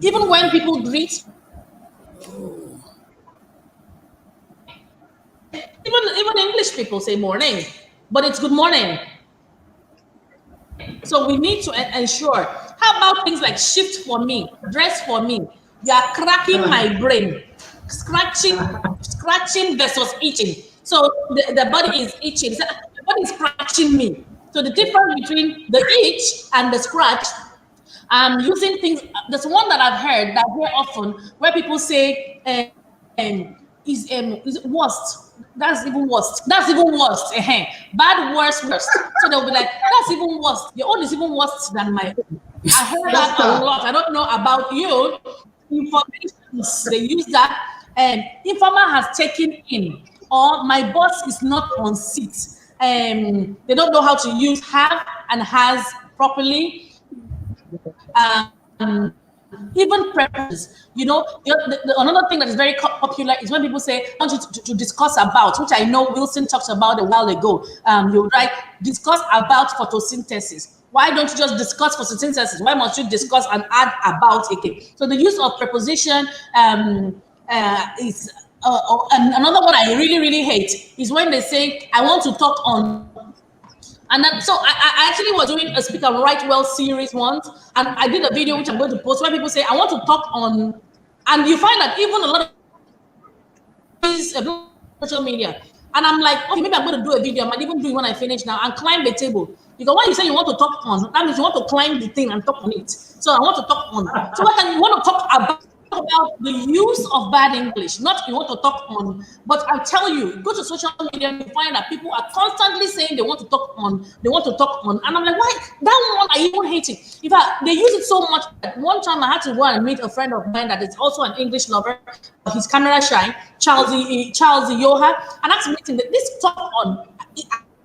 S1: Even when people greet, even English people say morning, but it's good morning. So we need to ensure. How How about things like shift for me, dress for me? You are cracking my brain. Scratching versus itching. So the body is itching. The body is scratching me. So the difference between the itch and the scratch, using things. There's one that I've heard that very often where people say, is it worst? That's even worse. That's even worse. Bad, worst. So they'll be like, that's even worse. Your own is even worse than my own. I heard that a lot. I don't know about you. Information, they use that, and informer has taken in, or my boss is not on seat. They don't know how to use have and has properly. Even preferences, another thing that is very popular is when people say, I want you to discuss about, which I know Wilson talked about a while ago. You write, discuss about photosynthesis. Why don't you just discuss photosynthesis? Why must you discuss and add about again? So the use of preposition is, and another one I really, really hate is when they say, I want to talk on. And then, so I actually was doing a Speak and Write Well series once, and I did a video which I'm going to post where people say, I want to talk on, and you find that even a lot of these social media, and I'm like, okay, maybe I'm going to do a video, I might even do it when I finish now, and climb the table. Because when you say you want to talk on, that means you want to climb the thing and talk on it. So I want to talk on. So what can you want to talk about the use of bad English, not you want to talk on. But I tell you, go to social media and you find that people are constantly saying they want to talk on, and I'm like, why? That one I even hate it. In fact, they use it so much that one time I had to go and meet a friend of mine that is also an English lover. His camera shy, Charles Yoha, and that's meeting that this talk on.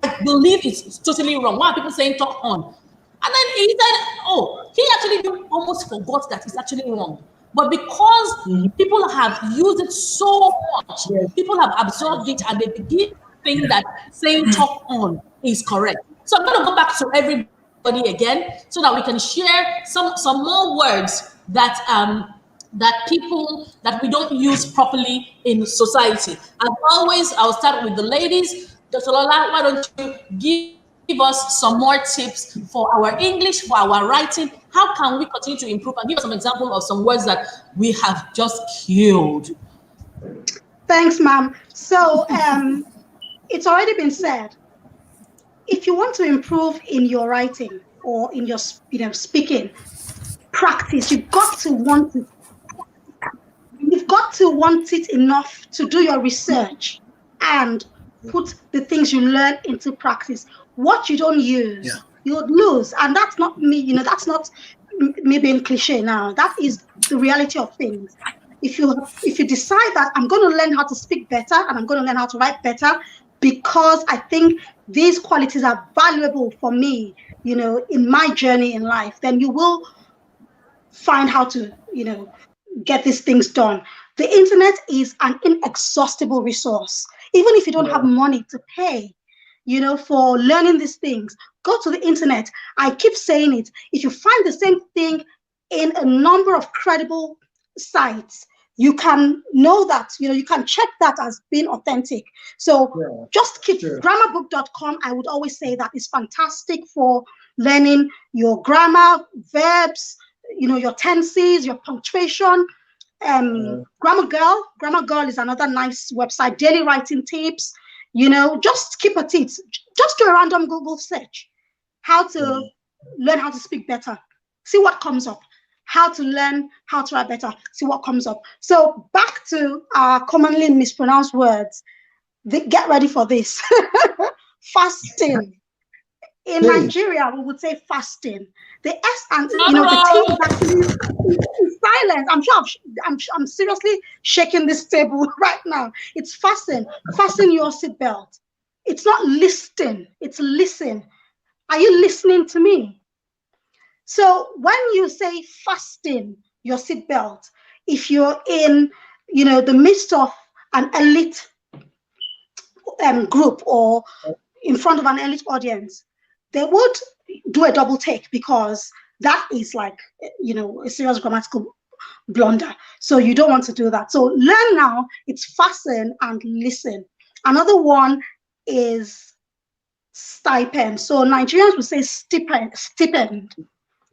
S1: I believe it's totally wrong. Why are people saying talk on? And then he said, oh, he actually almost forgot that it's actually wrong. But because people have used it so much, people have absorbed it, and they begin to think that saying talk on is correct. So I'm going to go back to everybody again so that we can share some more words that that we don't use properly in society. As always, I'll start with the ladies. Dr. Lola, why don't you give us some more tips for our English, for our writing? How can we continue to improve? And give us some example of some words that we have just killed.
S2: Thanks, ma'am. So it's already been said. If you want to improve in your writing or in your speaking, practice. You've got to want it. You've got to want it enough to do your research and put the things you learn into practice. What you don't use, you would lose. And that's not me, that's not me being cliche now. That is the reality of things. If you decide that I'm going to learn how to speak better and I'm going to learn how to write better because I think these qualities are valuable for me, in my journey in life, then you will find how to, get these things done. The internet is an inexhaustible resource. Even if you don't have money to pay, for learning these things, go to the internet. I keep saying it. If you find the same thing in a number of credible sites, you can know that, you can check that as being authentic. So just keep grammarbook.com. I would always say that is fantastic for learning your grammar, verbs, your tenses, your punctuation. Grammar Girl is another nice website. Daily writing tips. Just keep at it. Just do a random Google search. How to learn how to speak better. See what comes up. How to learn how to write better. See what comes up. So back to our commonly mispronounced words. Get ready for this. Fasting. In Nigeria, we would say fasting. The S and the T is actually silent. I'm sure I'm seriously shaking this table right now. It's fasten. Fasten your seatbelt. It's not listen. It's listen. Are you listening to me? So when you say fasten your seatbelt, if you're in, the midst of an elite group or in front of an elite audience, they would do a double take because that is like, a serious grammatical blunder. So you don't want to do that. So learn now, it's fasten and listen. Another one is stipend. So Nigerians would say stipend.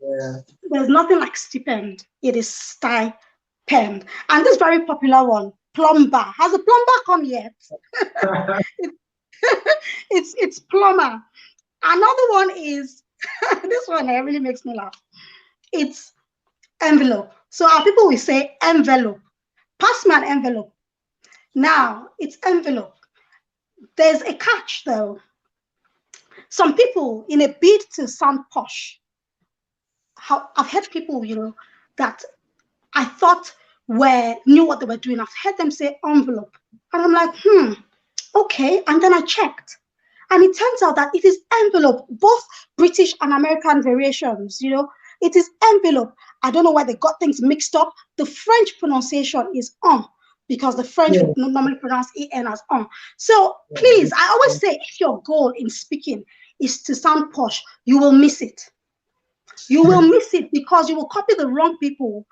S3: Yeah.
S2: There's nothing like stipend. It is stipend. And this very popular one, plumber. Has a plumber come yet? It's plumber. Another one is this one really makes me laugh. It's envelope. So our people will say envelope. Pass me an envelope. Now it's envelope. There's a catch though. Some people, in a bid to sound posh, I've heard people, that I thought knew what they were doing. I've heard them say envelope. And I'm like, okay. And then I checked. And it turns out that it is envelope, both British and American variations, it is envelope. I don't know why they got things mixed up. The French pronunciation is because the French would normally pronounce en as So please, I always say, if your goal in speaking is to sound posh, you will miss it. You will miss it because you will copy the wrong people,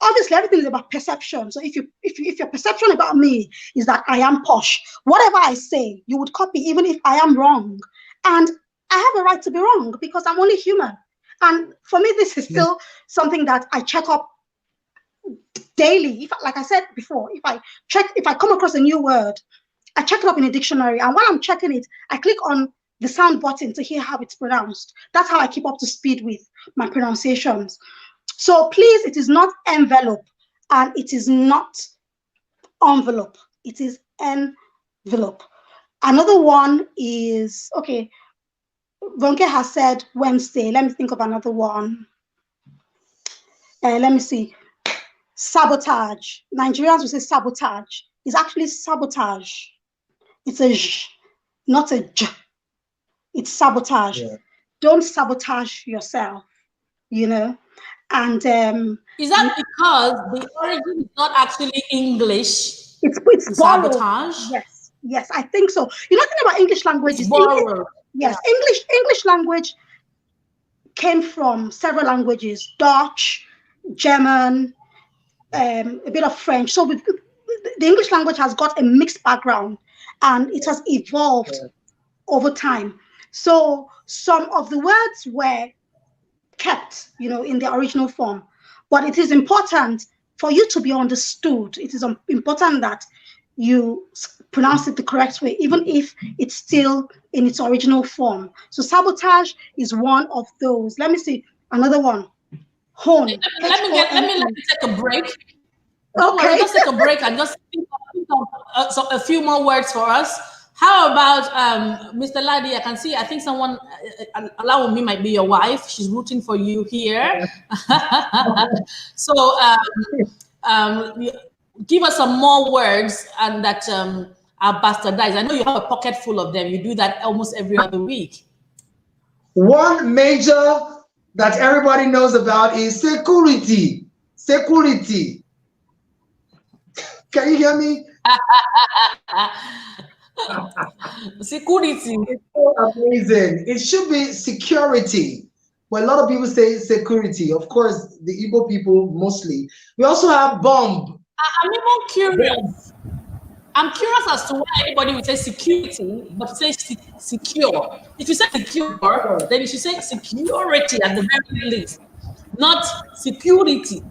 S2: obviously everything is about perception. So if your perception about me is that I am posh, whatever I say, you would copy even if I am wrong. And I have a right to be wrong because I'm only human. And for me, this is still something that I check up daily. Like I said before, if I come across a new word, I check it up in a dictionary. And while I'm checking it, I click on the sound button to hear how it's pronounced. That's how I keep up to speed with my pronunciations. So please, it is not envelope and it is not envelope. It is envelope. Another one is, okay, Ronke has said Wednesday. Let me think of another one. Let me see. Sabotage. Nigerians will say sabotage. It's actually sabotage. It's a j, not a j. It's sabotage. Yeah. Don't sabotage yourself, And
S1: is that because the origin is not actually English?
S2: It's
S1: sabotage.
S2: Yes, I think so. You know, the thing about English language is English language came from several languages: Dutch, German, a bit of French. So the English language has got a mixed background, and it has evolved over time. So some of the words were kept, in the original form, but it is important for you to be understood. It is important that you pronounce it the correct way, even if it's still in its original form. So sabotage is one of those. Let me see another one. Hone.
S1: Let me take a break. Don't worry, just take a break and just think of a few more words for us. How about Mr. Ladi? I think someone, allow me, might be your wife. She's rooting for you here. So give us some more words and that are bastardized. I know you have a pocket full of them. You do that almost every other week.
S3: One major that everybody knows about is security. Security. Can you hear me?
S1: Security.
S3: It's so amazing. It should be security. But a lot of people say security. Of course, the Igbo people mostly. We also have bomb.
S1: I'm even curious. I'm curious as to why anybody would say security, but say secure. If you say secure, then you should say security at the very least, not security.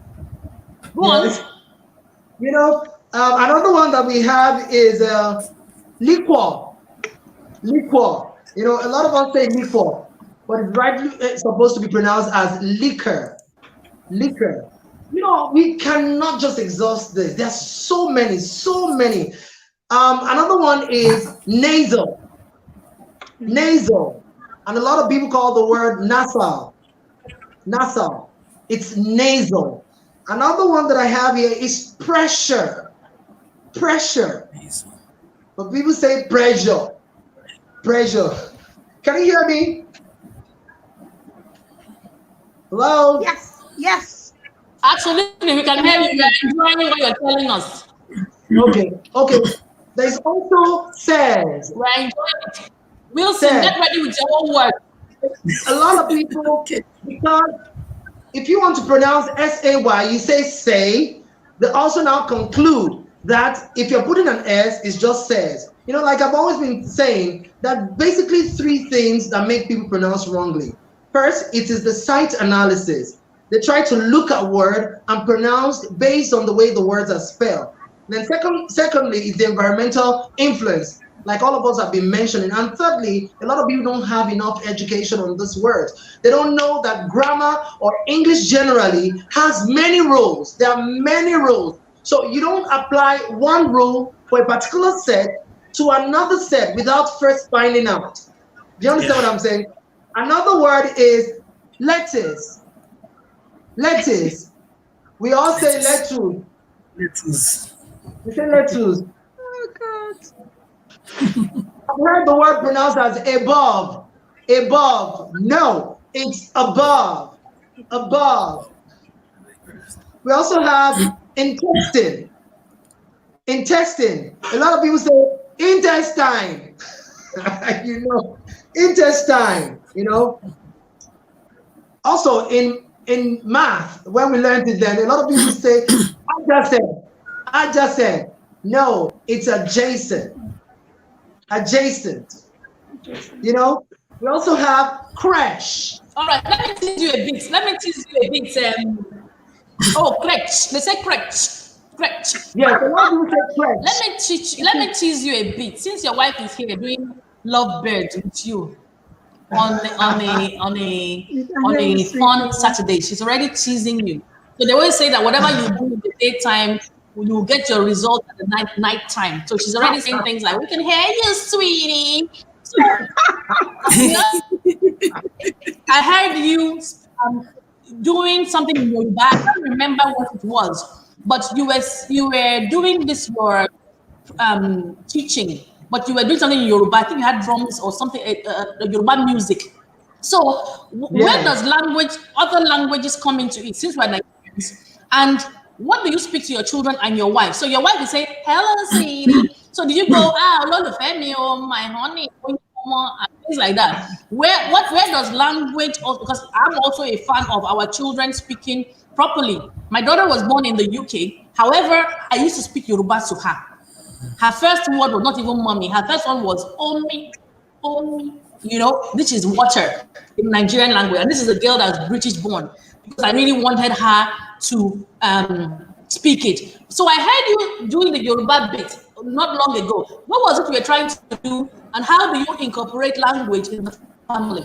S1: Go on.
S3: Another one that we have is liquor. Liquor. A lot of us say liquor, but it's rightly supposed to be pronounced as liquor. Liquor. We cannot just exhaust this. There's so many. Another one is nasal. Nasal. And a lot of people call the word nasal. Nasal. It's nasal. Another one that I have here is pressure. Pressure. But people say pressure. Pressure. Can you hear me? Hello?
S2: Yes.
S1: Absolutely, we can hear you. We are enjoying what you're telling us.
S3: Okay. There's also says.
S1: We're enjoying it. Wilson, get ready with your own word.
S3: A lot of people, because if you want to pronounce S-A-Y, you say. They also now conclude that if you're putting an S, it's just says. Like I've always been saying, that basically three things that make people pronounce wrongly. First, it is the sight analysis. They try to look at word and pronounce based on the way the words are spelled. Then secondly, is the environmental influence, like all of us have been mentioning. And thirdly, a lot of people don't have enough education on this word. They don't know that grammar or English generally has many rules. There are many rules. So you don't apply one rule for a particular set to another set without first finding out. Do you understand what I'm saying? Another word is lettuce. Lettuce. We all say lettuce.
S4: Lettuce.
S3: We say lettuce.
S2: Oh God.
S3: I've heard the word pronounced as above. Above. No, it's above. Above. We also have intestine. Intestine. A lot of people say intestine. You know, intestine. You know. Also in math, when we learned it then, a lot of people say adjacent. Adjacent. No, it's adjacent. Adjacent. You know. We also have crash.
S1: All right, let me tease you a bit. Let me tease you a bit. Oh, crutch. They say crutch. Crutch.
S3: Yes, a lot of people say crash.
S1: Let me tease you a bit. Since your wife is here doing lovebird with you on a fun Saturday, she's already teasing you. So they always say that whatever you do in the daytime, you get your result at the night time. So she's already saying things like, "We can hear you, sweetie." So, you know, I heard you doing something in Yoruba. I can't remember what it was, but you were doing this your teaching, but you were doing something in Yoruba. I think you had drums or something, Yoruba music. So where does other languages come into it? Since we're Nigerians, and what do you speak to your children and your wife? So your wife will say, "Hello, sweetie." So do you go, "Lolo Femi, oh my honey," and things like that? Where does language? Because I'm also a fan of our children speaking properly. My daughter was born in the UK. However, I used to speak Yoruba to her. Her first word was not even mommy. Her first one was omi, omi. You know, this is water in Nigerian language. And this is a girl that's British born because I really wanted her to speak it. So I heard you doing the Yoruba bit not long ago. What was it you were trying to do, and how do you incorporate language in the family?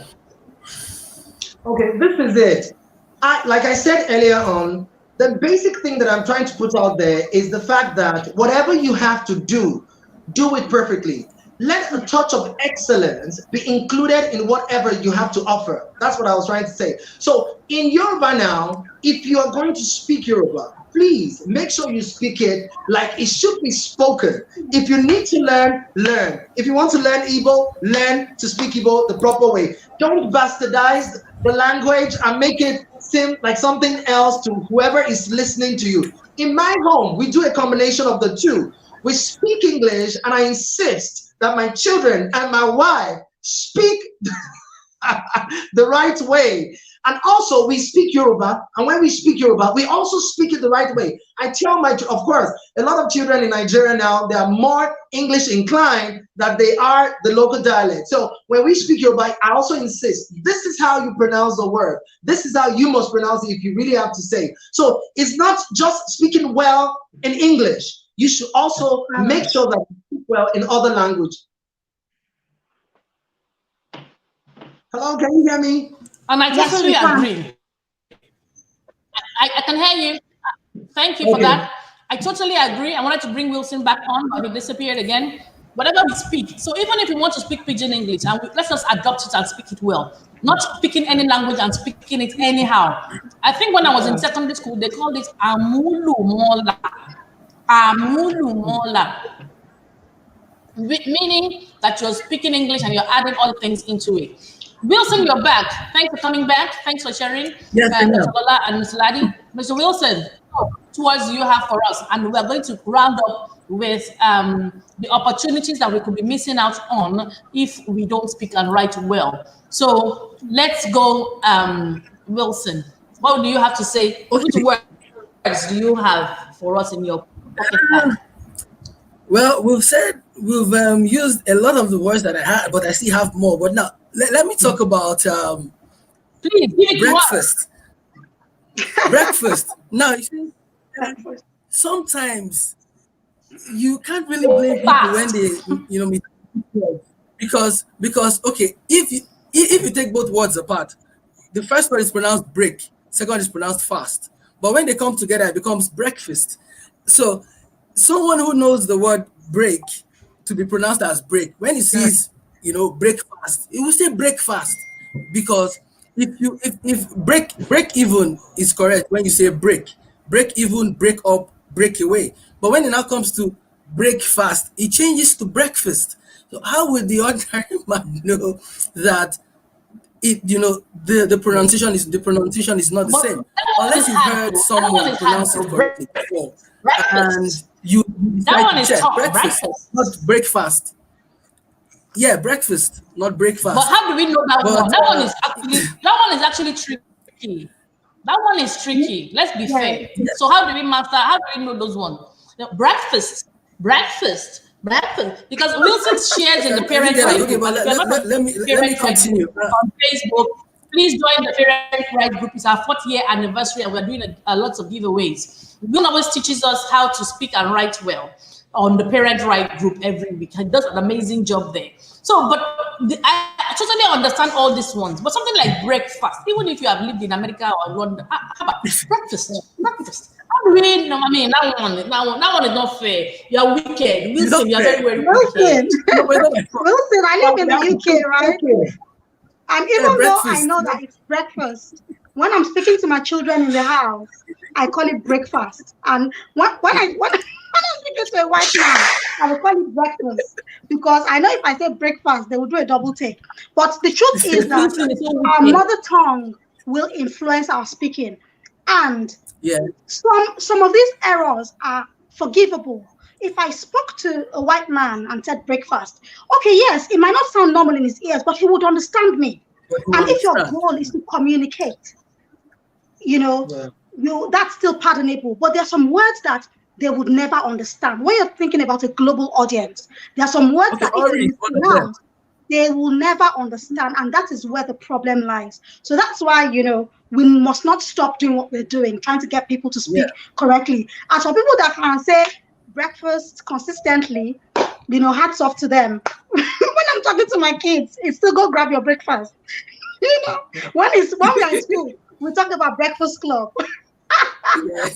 S3: Okay, this is it. Like I said earlier on, the basic thing that I'm trying to put out there is the fact that whatever you have to do it perfectly. Let a touch of excellence be included in whatever you have to offer. That's what I was trying to say. So in Yoruba now, if you are going to speak Yoruba, please make sure you speak it like it should be spoken. If you need to learn, learn. If you want to learn Igbo, learn to speak Igbo the proper way. Don't bastardize the language and make it seem like something else to whoever is listening to you. In my home, we do a combination of the two. We speak English, and I insist that my children and my wife speak the right way. And also we speak Yoruba, and when we speak Yoruba, we also speak it the right way. I tell of course, a lot of children in Nigeria now, they are more English inclined than they are the local dialect. So when we speak Yoruba, I also insist, this is how you pronounce the word. This is how you must pronounce it if you really have to say. So it's not just speaking well in English. You should also make sure that you speak well in other language. Hello, can you hear me?
S1: And I totally agree. I can hear you. Thank you for that. I totally agree. I wanted to bring Wilson back on, but he disappeared again. Whatever we speak. So even if you want to speak Pidgin English, and let's just adopt it and speak it well. Not speaking any language and speaking it anyhow. I think when I was in secondary school, they called it Amulu Mola. Amulu Mola. Meaning that you're speaking English and you're adding all things into it. Wilson, you're back. Thanks for coming back. Thanks for sharing.
S4: Yes,
S1: Mr. Bola and Mr. Ladi. Mr. Wilson, towards you have for us, and we're going to round up with the opportunities that we could be missing out on if we don't speak and write well. So let's go, Wilson. What do you have to say? Which words do you have for us in your pocket?
S4: Well, we've used a lot of the words that I had, but I still have more. But now let me talk about
S1: Please give it to us.
S4: breakfast. Breakfast. Now, you see, sometimes you can't really blame people when
S1: Fast.
S4: they, because okay, if you take both words apart, the first word is pronounced break, second is pronounced fast, but when they come together, it becomes breakfast. So, someone who knows the word break to be pronounced as break, when he sees breakfast, he will say breakfast, because if break even is correct when you say break even, break up, break away, but when it now comes to breakfast, it changes to breakfast. So how would the ordinary man know that the pronunciation is not the
S1: But
S4: same,
S1: that one
S4: unless
S1: is
S4: you've
S1: hard
S4: heard
S1: though. That one
S4: someone
S1: is hard
S4: pronounce it
S1: though.
S4: correctly before, and
S1: Breakfast.
S4: you
S1: That
S4: decide
S1: one
S4: to
S1: is
S4: check
S1: tough.
S4: breakfast, not
S1: Breakfast.
S4: breakfast. Yeah, breakfast, not
S1: But
S4: breakfast.
S1: how do we know that
S4: But
S1: one? That one is actually tricky. That one is tricky. Let's be
S2: Yeah.
S1: fair. So how do we master? How do we know those ones? Breakfast, breakfast, breakfast. Because Wilson shares in the
S4: I didn't
S1: parent
S4: get it.
S1: right
S4: Okay,
S1: group,
S4: but
S1: and if you're not on the
S4: let me
S1: parent right group
S4: continue.
S1: on Facebook, please join the parent right group. It's our 4th year anniversary, and we're doing lots of giveaways. Will always teaches us how to speak and write well on the parent right group every week. He does an amazing job there. So, but I totally understand all these ones. But something like breakfast, even if you have lived in America or London, how about breakfast? Breakfast. How do we know? I mean, that one is not fair. You are wicked.
S4: You don't
S1: Wilson, you are
S4: say.
S1: very, very
S2: Wilson,
S1: wicked.
S4: No, but it's not my fault.
S2: Wilson, I live in the UK, right?
S3: Okay.
S2: And
S4: Yeah,
S2: even though I
S4: breakfast.
S2: know that it's breakfast, when I'm speaking to my children in the house, I call it breakfast. And when I'm speaking to a white man, I will call it breakfast because I know if I say breakfast, they will do a double take. But the truth is that
S1: Wilson is so
S2: our
S1: wicked.
S2: mother tongue will influence our speaking, and
S4: Yeah,
S2: some of these errors are forgivable. If I spoke to a white man and said breakfast, okay, yes, it might not sound normal in his ears, but he would understand me.
S4: but you
S2: And if your
S4: understand.
S2: goal is to communicate, you know,
S3: Yeah.
S2: that's still pardonable. But there are some words that they would never understand. When you're thinking about a global audience, there are some words
S4: Okay,
S2: that if
S4: Ori
S2: you
S4: is one of them.
S2: mispronounce, they will never understand. And that is where the problem lies. So that's why, we must not stop doing what we're doing, trying to get people to
S4: Yeah.
S2: speak correctly. As for people that can say breakfast consistently, hats off to them. When I'm talking to my kids, it's still go grab your breakfast. When we are in school, we talk about breakfast club.
S4: Yeah.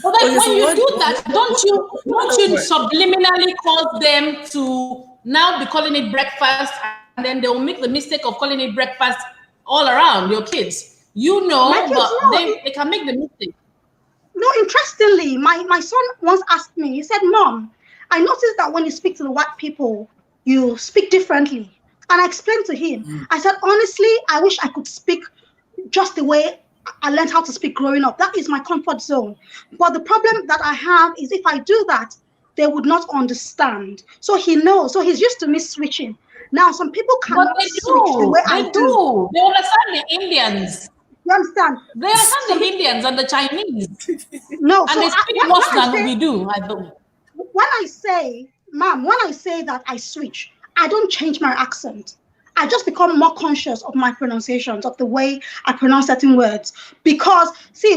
S1: But then
S4: Okay,
S1: when
S4: so
S1: you
S4: what?
S1: do that, don't you
S4: What?
S1: subliminally cause them to now be calling it breakfast, and then they'll make the mistake of calling it breakfast all around your kids.
S2: My kids
S1: But
S2: know.
S1: they can make the mistake.
S2: No, interestingly, my son once asked me, he said, Mom, I noticed that when you speak to the white people, you speak differently. And I explained to him, I said, honestly, I wish I could speak just the way I learned how to speak growing up. That is my comfort zone. But the problem that I have is if I do that, they would not understand. So he knows. So he's used to me switching. Now, some people
S1: But
S2: cannot
S1: they
S2: switch the way
S1: do.
S2: I
S1: They
S2: do.
S1: do. They understand the Indians.
S2: You understand?
S1: They understand
S2: Some
S1: the
S2: people,
S1: Indians and the Chinese,
S2: no.
S1: and
S2: So
S1: they speak
S2: when
S1: worse
S2: I
S1: than
S2: say
S1: we do. I don't.
S2: when I say, Mom, when I say that I switch, I don't change my accent. I just become more conscious of my pronunciations, of the way I pronounce certain words. Because, see,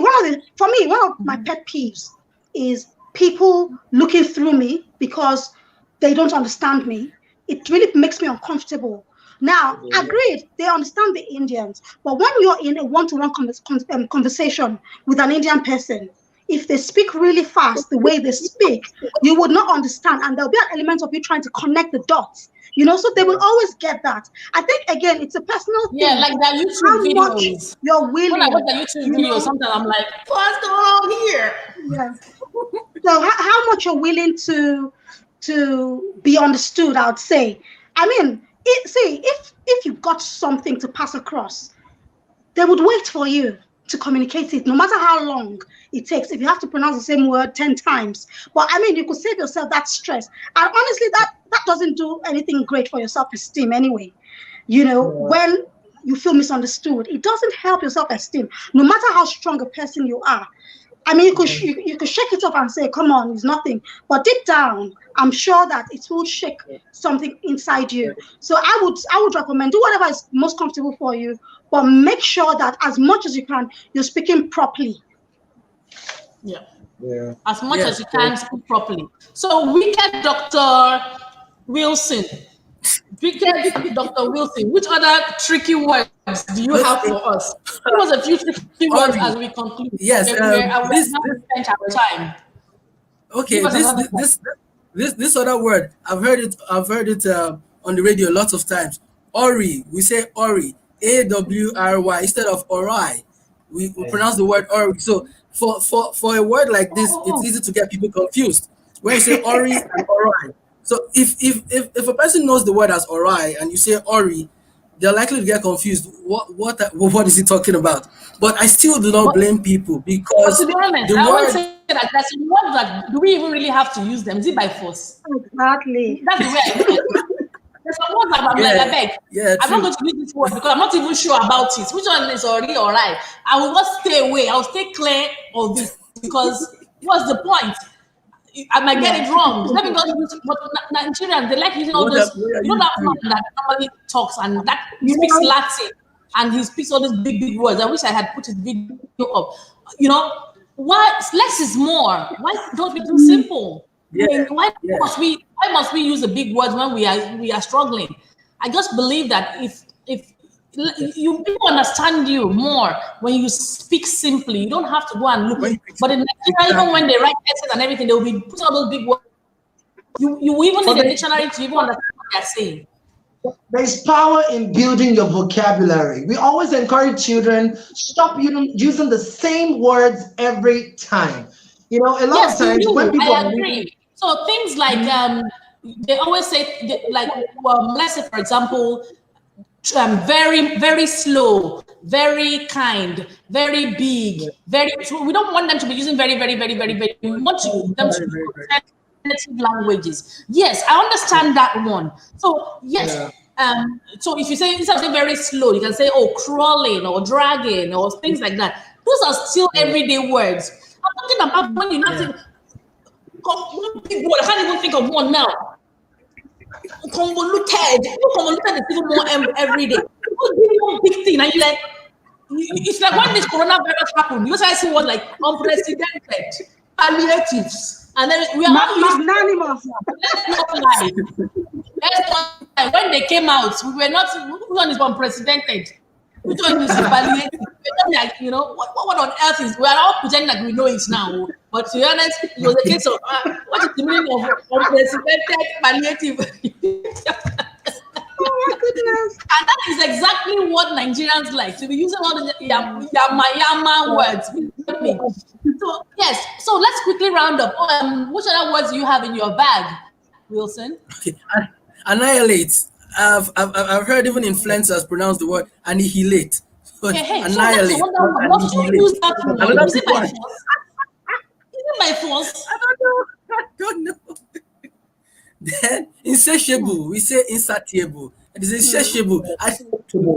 S2: for me, one of my pet peeves is people looking through me because they don't understand me. It really makes me uncomfortable. Now, agreed, they understand the Indians, but when you're in a one-to-one conversation with an Indian person, if they speak really fast, the way they speak, you would not understand, and there'll be an element of you trying to connect the dots. So they will always get that. I think again, it's a personal
S1: Yeah,
S2: thing.
S1: like their YouTube
S2: How much
S1: videos.
S2: you're
S1: When I watch
S2: willing,
S1: the YouTube
S2: you
S1: videos,
S2: know,
S1: sometimes I'm like, what's going on here?
S2: yeah. So how much you're willing to be understood, I would say. I mean, see, if you've got something to pass across, they would wait for you to communicate it, no matter how long it takes. If you have to pronounce the same word 10 times, but I mean, you could save yourself that stress. And honestly, that doesn't do anything great for your self-esteem anyway. When you feel misunderstood, it doesn't help your self-esteem, no matter how strong a person you are. I mean, you could shake it up and say, "Come on, it's nothing." But deep down, I'm sure that it will shake something inside you. So I would recommend do whatever is most comfortable for you, but make sure that as much as you can, you're speaking properly.
S1: Yeah.
S3: Yeah.
S1: As much as
S4: Yes.
S1: you can speak properly. So, wicked Dr. Wilson, wicked Dr. Wilson, which other tricky words do you have for us? Give us a few tricky words as
S4: Ori.
S1: we conclude.
S4: Yes.
S1: We're
S4: This
S1: now
S4: this
S1: spent our time. Give
S4: okay.
S1: us another one.
S4: This other word. I've heard it on the radio lots of times. Ori. We say Ori. AWRY instead of Ori. We pronounce the word Ori. So for a word like this, it's
S1: Oh,
S4: easy to get people confused. When you say Ori and Ori. So if a person knows the word as Ori and you say Ori, they're likely to get confused. What is he talking about? But I still do not
S1: but,
S4: blame people
S1: but to
S4: because
S1: be honest,
S4: the
S1: I always
S4: word
S1: say that there's some words that do we even really have to use them? Is it by force?
S2: Exactly.
S1: That's the way I look at it. There's some words that I'm like, I
S4: yeah,
S1: beg.
S4: yeah,
S1: I'm not
S4: true.
S1: going to use this word because I'm not even sure about it. Which one is already all right? I will just stay away. I'll stay clear of this because what's the point? I might get
S2: Yeah.
S1: it wrong. Let me just use, but Nigerians, they like using all
S4: What
S1: those,
S4: are
S1: you know,
S4: you
S1: that man
S4: doing?
S1: that normally talks and that he
S2: You
S1: speaks
S2: know,
S1: Latin and he speaks all these big, big words. I wish I had put his video up. You know, why less is more? Why don't we do simple? I
S4: Yeah,
S1: mean,
S4: yeah.
S1: why must we use the big words when we are struggling? I just believe that if you people understand you more when you speak simply. You don't have to go and look.
S4: When you
S1: But in Nigeria, even
S4: exactly
S1: when they write essays and everything, they will be putting all those big words. You even
S3: For
S1: need a
S3: the,
S1: dictionary to even understand what they're saying.
S3: there's power in building your vocabulary. We always encourage children, stop using the same words every time. You know, a lot
S1: Yes,
S3: of
S1: you
S3: times when
S1: do.
S3: people
S1: I
S3: are reading,
S1: agree. So things like they always say like let's say for example very very slow, very kind, very big, very. So we don't want them to be using very very very very very. We want them to
S4: very,
S1: be
S4: very, very.
S1: alternative languages. Yes, I understand that one. So yes.
S3: yeah,
S1: So if you say instead of saying very slow, you can say oh crawling or dragging or things like that. Those are still
S3: yeah.
S1: everyday words. I'm talking about when you're not
S4: Yeah.
S1: saying one big word. I can't even think of one now. Convoluted. Convoluted is even more every day. What's really one big thing? And you like, it's like when this coronavirus happened, you guys see what like unprecedented palliatives. And then we are all used to
S2: magnanimous.
S1: it. Let's not lie. Let's not lie. When they came out, we were not, which one is unprecedented? Which one is palliative? We're not like, what on earth is, we are all pretending like we know it now. But to be honest, it was a case of, what is the meaning of unprecedented palliative?
S2: Oh my goodness.
S1: And that is exactly what Nigerians like to be using all the yama yama words. With me. So yes, so let's quickly round up. Which other words do you have in your bag, Wilson?
S4: Okay. Annihilate. I've heard even influencers pronounce the word annihilate. So
S1: Hey, hey, so that's a
S4: annihilate,
S1: wonder
S4: not
S1: one. Must you
S4: annihilate.
S1: use that one?
S4: Another
S1: Is
S4: big
S1: it by
S4: one.
S1: force? Is it by force?
S4: I don't know. I don't know. Then insatiable. We say insatiable. It is insatiable.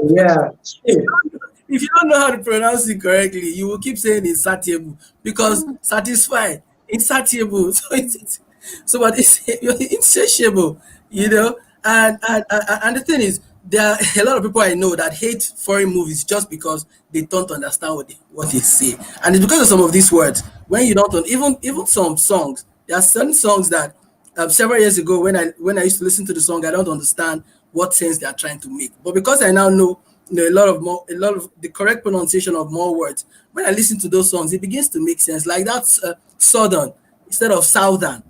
S3: Yeah.
S4: If you if you don't know how to pronounce it correctly, you will keep saying insatiable because satisfy, insatiable. So but it's you're insatiable, you know. And the thing is, there are a lot of people I know that hate foreign movies just because they don't understand what they say, and it's because of some of these words. When you don't even some songs, there are certain songs that several years ago when I used to listen to the song, I don't understand what sense they are trying to make. But because I now know, a lot of the correct pronunciation of more words, when I listen to those songs, it begins to make sense. Like that's southern instead of southern,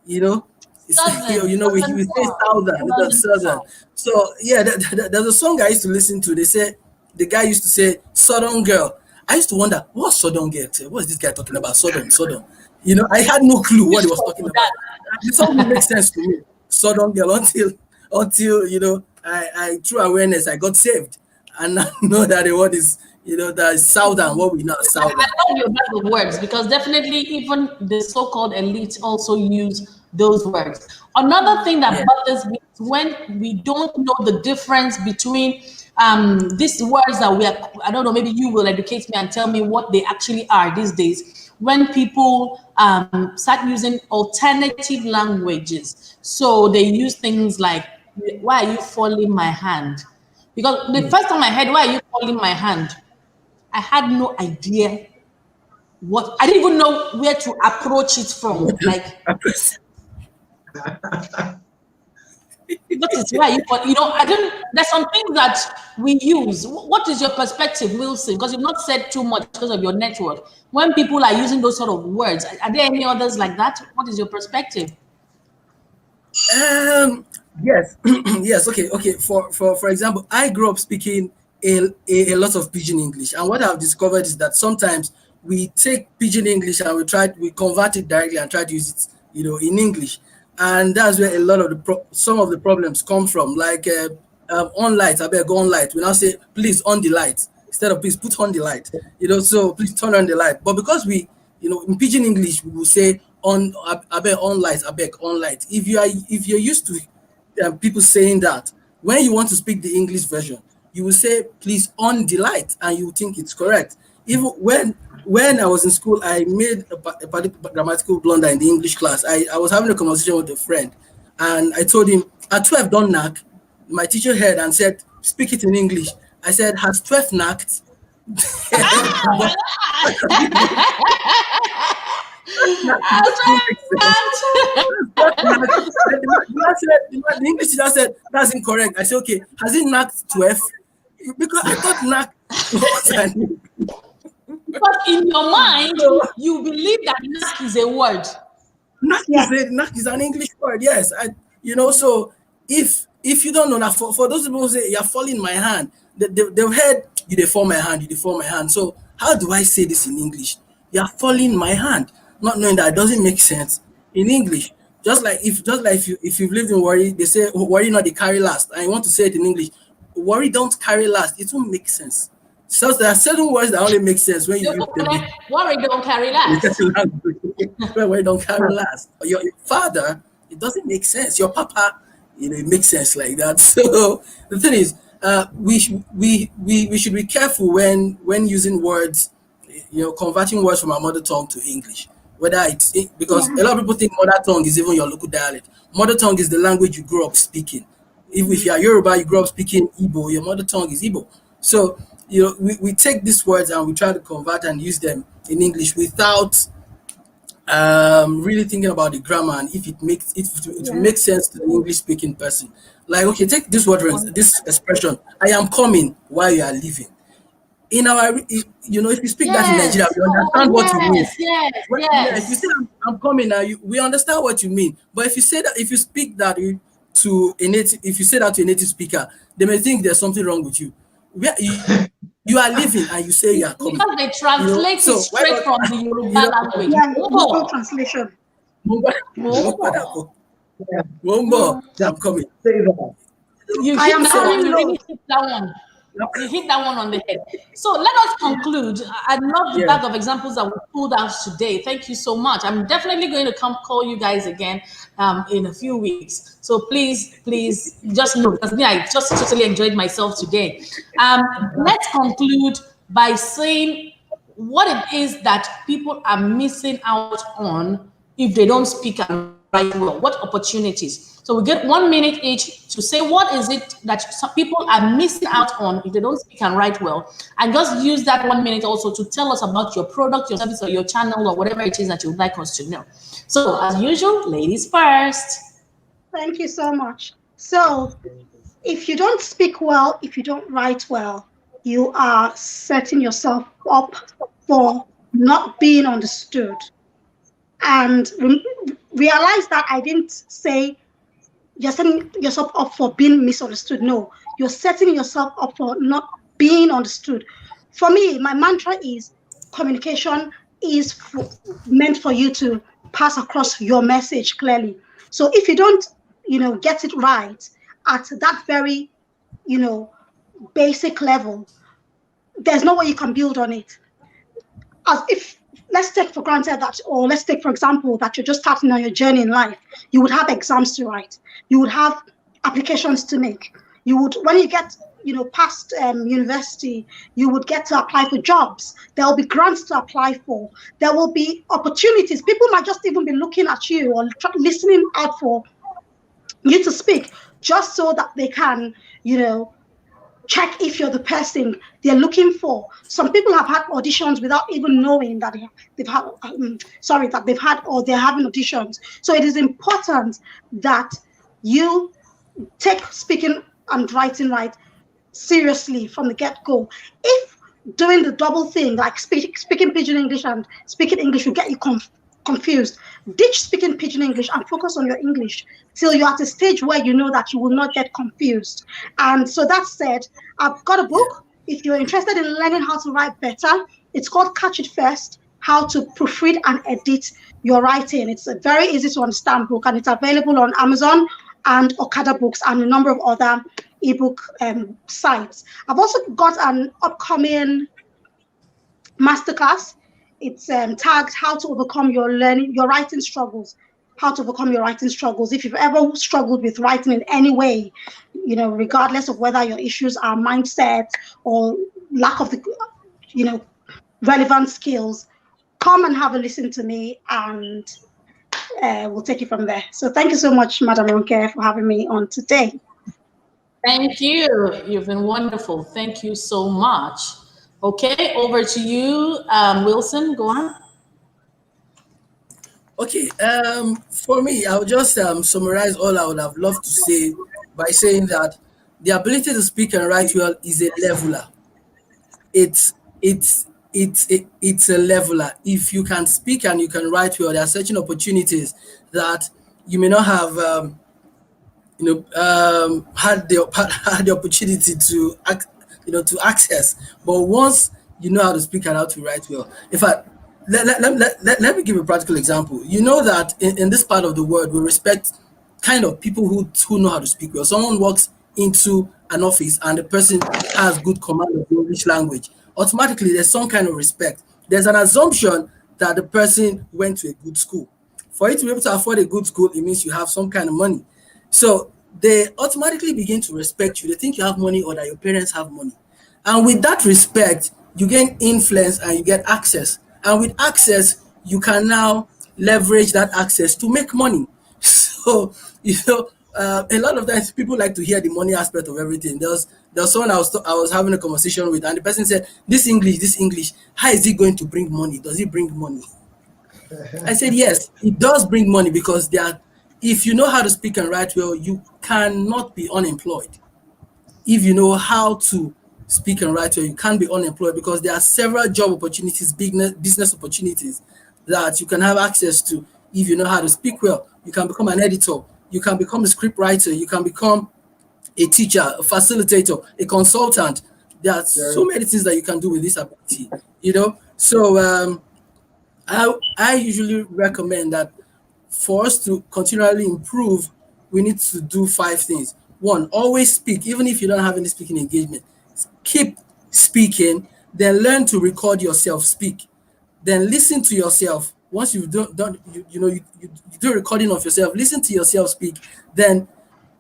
S4: you know. It's,
S1: Doesn't
S4: we
S1: doesn't
S4: say
S1: sound.
S4: southern, it's not
S1: Doesn't
S4: southern.
S1: sound.
S4: So yeah, there's a song I used to listen to. They say the guy used to say southern girl. I used to wonder what's southern girl. What is this guy talking about? Southern. You know, I had no clue what
S1: Which
S4: he was
S1: one
S4: talking
S1: is
S4: about. The song didn't make sense to me. Southern girl until I through awareness I got saved and I know that the word is that is southern what we know as
S1: I
S4: southern.
S1: love your bag of words because definitely even the so-called elite also use those words. Another thing that
S4: Yeah.
S1: bothers me is when we don't know the difference between these words that we are, I don't know, maybe you will educate me and tell me what they actually are these days. When people start using alternative languages, so they use things like, why are you folding my hand? Because the first time I heard, why are you folding my hand? I had no idea what, I didn't even know where to approach it from. Like, what is why you know, I don't, there's some things that we use. What is your perspective, Wilson? Because you've not said too much because of your network. When people are using those sort of words, are there any others like that? What is your perspective?
S4: Yes, yes. Okay. For example, I grew up speaking a lot of Pidgin English, and what I've discovered is that sometimes we take Pidgin English and we convert it directly and try to use it, in English, and that's where a lot of some of the problems come from. Like on light, I better go on light. We now say please on the light instead of please put on the light. So please turn on the light. But because we, in Pidgin English, we will say on, I beg on light, I beg on light. If you're used to people saying that, when you want to speak the English version, you will say please on the light, and you think it's correct. Even when I was in school, I made a grammatical blunder in the English class. I was having a conversation with a friend, and I told him at 12 don't knock. My teacher heard and said speak it in English. I said has 12 knocked? The English teacher said that's incorrect. I said, okay, has it knocked 12? Because I thought knock was an.
S1: But in your mind, you believe that knock is a word.
S4: Knock is an English word, yes. So if you don't know that, for those people who say you're falling my hand, they've heard you deform my hand, you deform my hand. So how do I say this in English? You're falling my hand, not knowing that it doesn't make sense in English. Just like if you've lived in Warri, they say worry not, they carry last, and you want to say it in English, worry don't carry last. It won't make sense. So there are certain words that only make sense when you use them.
S1: Worry don't carry last.
S4: Worry don't carry last. Your father, it doesn't make sense. Your papa, it makes sense like that. So the thing is, we should be careful when using words, converting words from our mother tongue to English. Whether it's because a lot of people think mother tongue is even your local dialect. Mother tongue is the language you grew up speaking. If you are Yoruba, you grew up speaking Igbo, your mother tongue is Igbo. So we take these words and we try to convert and use them in English without really thinking about the grammar and if it will make sense to the English speaking person. Like, okay, take this word, this expression, I am coming while you are leaving. In our, if you speak that in Nigeria, we understand what you mean. If you say I'm coming now, we understand what you mean. But if you say that, if you speak that to a native, if you say that to a native speaker, they may think there's something wrong with you. You are leaving and you say you are coming.
S1: Because they translate it straight from the Yoruba language.
S2: Yeah, Google translation.
S4: I'm coming.
S1: You hit that one. You hit that one on the head. So let us conclude. I love the bag of examples that we pulled out today. Thank you so much. I'm definitely going to come call you guys again in a few weeks. So please just know, because I just totally enjoyed myself today. Let's conclude by saying what it is that people are missing out on if they don't speak and write well. What opportunities? So we get 1 minute each to say what is it that some people are missing out on if they don't speak and write well. And just use that 1 minute also to tell us about your product, your service, or your channel, or whatever it is that you would like us to know. So as usual, ladies first.
S2: Thank you so much. So if you don't speak well, if you don't write well, you are setting yourself up for not being understood. And realize that I didn't say you're setting yourself up for being misunderstood. No, you're setting yourself up for not being understood. For me, my mantra is communication is meant for you to pass across your message clearly. So if you don't, get it right at that very, basic level, there's no way you can build on it. Let's take for granted that, or let's take for example that you're just starting on your journey in life. You would have exams to write. You would have applications to make. You would, when you get past university, you would get to apply for jobs. There will be grants to apply for. There will be opportunities. People might just even be looking at you or listening out for you to speak, just so that they can, check if you're the person they're looking for. Some people have had auditions without even knowing that they've had, that they've had or they're having auditions. So it is important that you take speaking and writing right seriously from the get-go. If doing the double thing, like speaking Pidgin English and speaking English, will get you confused, ditch speaking Pidgin English and focus on your English till you're at a stage where you know that you will not get confused. And so that said, I've got a book. If you're interested in learning how to write better, it's called Catch It First, How to Proofread and Edit Your Writing. It's a very easy to understand book, and it's available on Amazon and Okada Books and a number of other ebook sites. I've also got an upcoming masterclass. It's tagged How to Overcome Your Writing Struggles. How to overcome your writing struggles. If you've ever struggled with writing in any way, regardless of whether your issues are mindset or lack of the, relevant skills, come and have a listen to me, and we'll take it from there. So thank you so much, Madam Ronke, for having me on today.
S1: Thank you. You've been wonderful. Thank you so much. Okay, over to you, Wilson. Go on.
S4: Okay, for me, I'll just summarize all I would have loved to say by saying that the ability to speak and write well is a leveler. It's a leveler. If you can speak and you can write well, there are certain opportunities that you may not have, had the opportunity to access. But once you know how to speak and how to write well, in fact, let me give a practical example. You know that in this part of the world, we respect kind of people who know how to speak well. Someone walks into an office and the person has good command of the English language. Automatically, there's some kind of respect. There's an assumption that the person went to a good school. For you to be able to afford a good school, it means you have some kind of money. So they automatically begin to respect you. They think you have money or that your parents have money. And with that respect, you gain influence and you get access. And with access, you can now leverage that access to make money. So, a lot of times people like to hear the money aspect of everything. There was someone I was having a conversation with, and the person said, this English, how is it going to bring money? Does it bring money? I said, yes, it does bring money, because if you know how to speak and write well, you cannot be unemployed. If you know how to speak and write well, you can't be unemployed, because there are several job opportunities, business opportunities that you can have access to. If you know how to speak well, you can become an editor, you can become a script writer, you can become a teacher, a facilitator, a consultant. There are so many things that you can do with this ability, So I usually recommend that for us to continually improve, we need to do 5 things. 1, always speak, even if you don't have any speaking engagement. Keep speaking, then learn to record yourself speak. Then listen to yourself. Once you've you do recording of yourself, listen to yourself speak. Then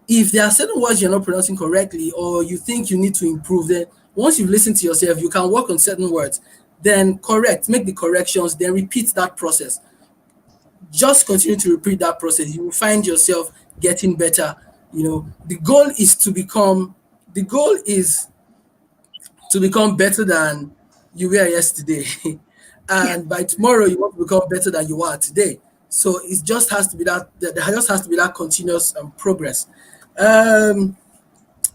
S4: if there are certain words you're not pronouncing correctly or you think you need to improve, then once you've listened to yourself, you can work on certain words. Then make the corrections, then repeat that process. Just continue to repeat that process. You will find yourself getting better. The goal is to become better than you were yesterday. And by tomorrow, you want to become better than you are today. So it just has to be that. There just has to be that continuous progress. My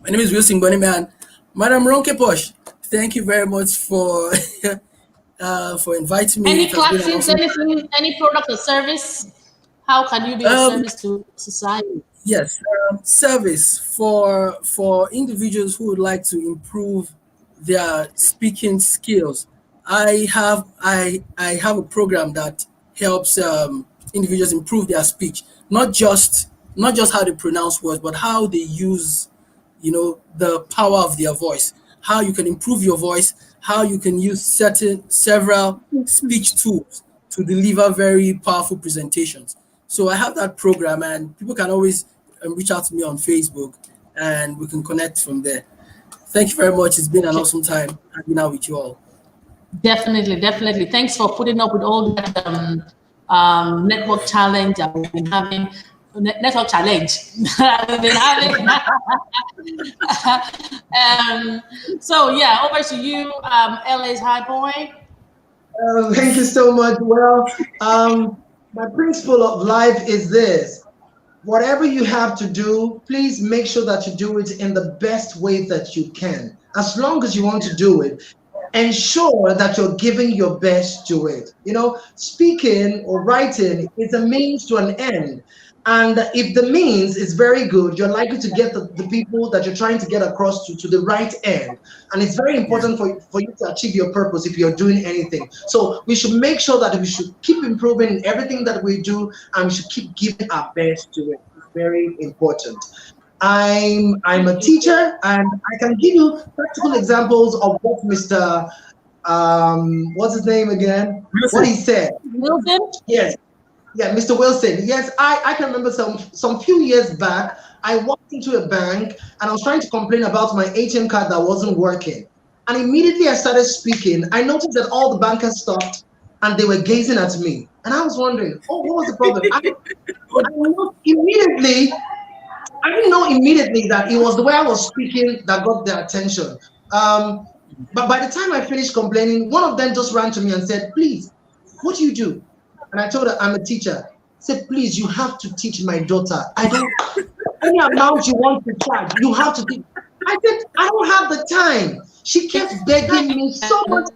S4: name is Wilson Bonnyman. Madam RonkePosh, thank you very much for inviting me.
S1: Any classes, anything, any product or service? How can you be of service to society?
S4: Yes, service for individuals who would like to improve their speaking skills. I have a program that helps individuals improve their speech, not just how they pronounce words, but how they use, the power of their voice. How you can improve your voice, how you can use several speech tools to deliver very powerful presentations. So I have that program, and people can always reach out to me on Facebook, and we can connect from there. Thank you very much. It's been an awesome time hanging out with you all.
S1: Definitely, definitely. Thanks for putting up with all that network challenge that we've been having. Network challenge we've been having. So yeah, over to you, LA's High Point.
S3: Thank you so much. Well, my principle of life is this. Whatever you have to do, please make sure that you do it in the best way that you can. As long as you want to do it, ensure that you're giving your best to it. You know, speaking or writing is a means to an end. And if the means is very good, you're likely to get the people that you're trying to get across to the right end. And it's very important for you to achieve your purpose if you're doing anything. So we should make sure that we should keep improving in everything that we do, and we should keep giving our best to it. It's very important. I'm a teacher, and I can give you practical examples of what Mr. What's his name again?
S4: Wilson.
S3: What he said.
S1: Wilson?
S3: Yes. Yeah, Mr. Wilson. Yes, I can remember some few years back, I walked into a bank and I was trying to complain about my ATM card that wasn't working. And immediately I started speaking. I noticed that all the bankers stopped and they were gazing at me. And I was wondering, oh, what was the problem? I didn't know immediately that it was the way I was speaking that got their attention. But by the time I finished complaining, one of them just ran to me and said, please, what do you do? And I told her, I'm a teacher. I said, please, you have to teach my daughter. I don't, any amount you want to charge, you have to teach. I said, I don't have the time. She kept begging me so much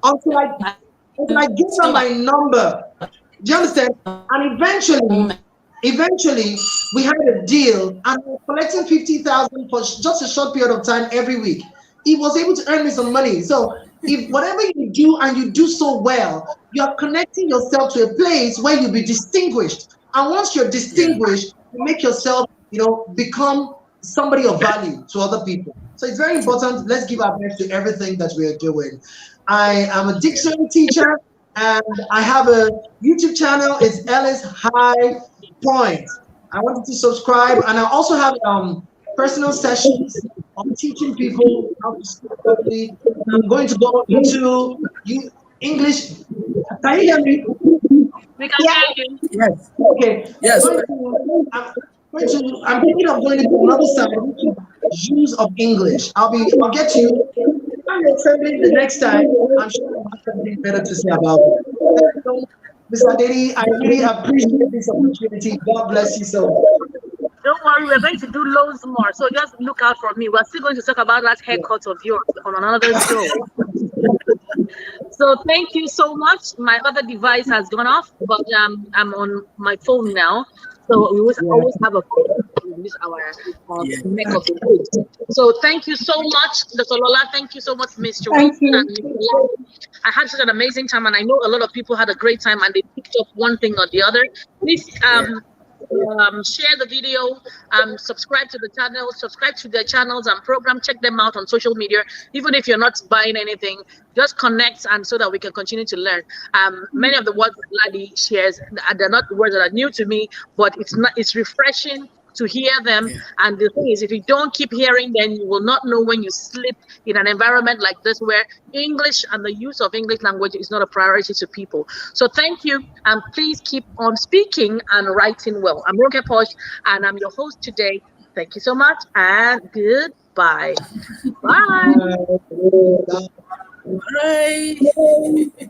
S3: until I gave her my number. Do you understand? And eventually, we had a deal, and we were collecting 50,000 for just a short period of time every week. He was able to earn me some money. So if whatever you do and you do so well, you are connecting yourself to a place where you'll be distinguished. And once you're distinguished, you make yourself, become somebody of value to other people. So it's very important. Let's give our best to everything that we are doing. I am a dictionary teacher, and I have a YouTube channel. It's Ellis High Point. I want you to subscribe, and I also have personal sessions on teaching people how to speak properly. I'm going to go into English. Can you hear me?
S5: We can hear you.
S3: Yes. Okay.
S4: Yes.
S3: I'm thinking of going into another side, which is use of English. I'll get to you. I'm assembling the next time. I'm sure I'll have something better to say about it. So, Mr. Adedi, I really appreciate this opportunity. God bless you so much.
S5: Don't worry, we're going to do loads more. So just look out for me. We're still going to talk about that haircut of yours on another show. So thank you so much. My other device has gone off, but I'm on my phone now. So we always have a phone. We use our neck of the wood. So thank you so much, Dr. Lola. Thank you so much, Mr.
S2: Thank you.
S5: I had such an amazing time, and I know a lot of people had a great time, and they picked up one thing or the other. Please share the video, subscribe to the channel, subscribe to their channels and program, check them out on social media. Even if you're not buying anything, just connect, and so that we can continue to learn. Many of the words that Ladi shares, they're not words that are new to me, but it's refreshing to hear them. And the thing is, if you don't keep hearing, then you will not know when you slip in an environment like this where English and the use of English language is not a priority to people. So thank you, and please keep on speaking and writing well. I'm RonkePosh, and I'm your host today. Thank you so much, and goodbye. Bye.
S4: Bye.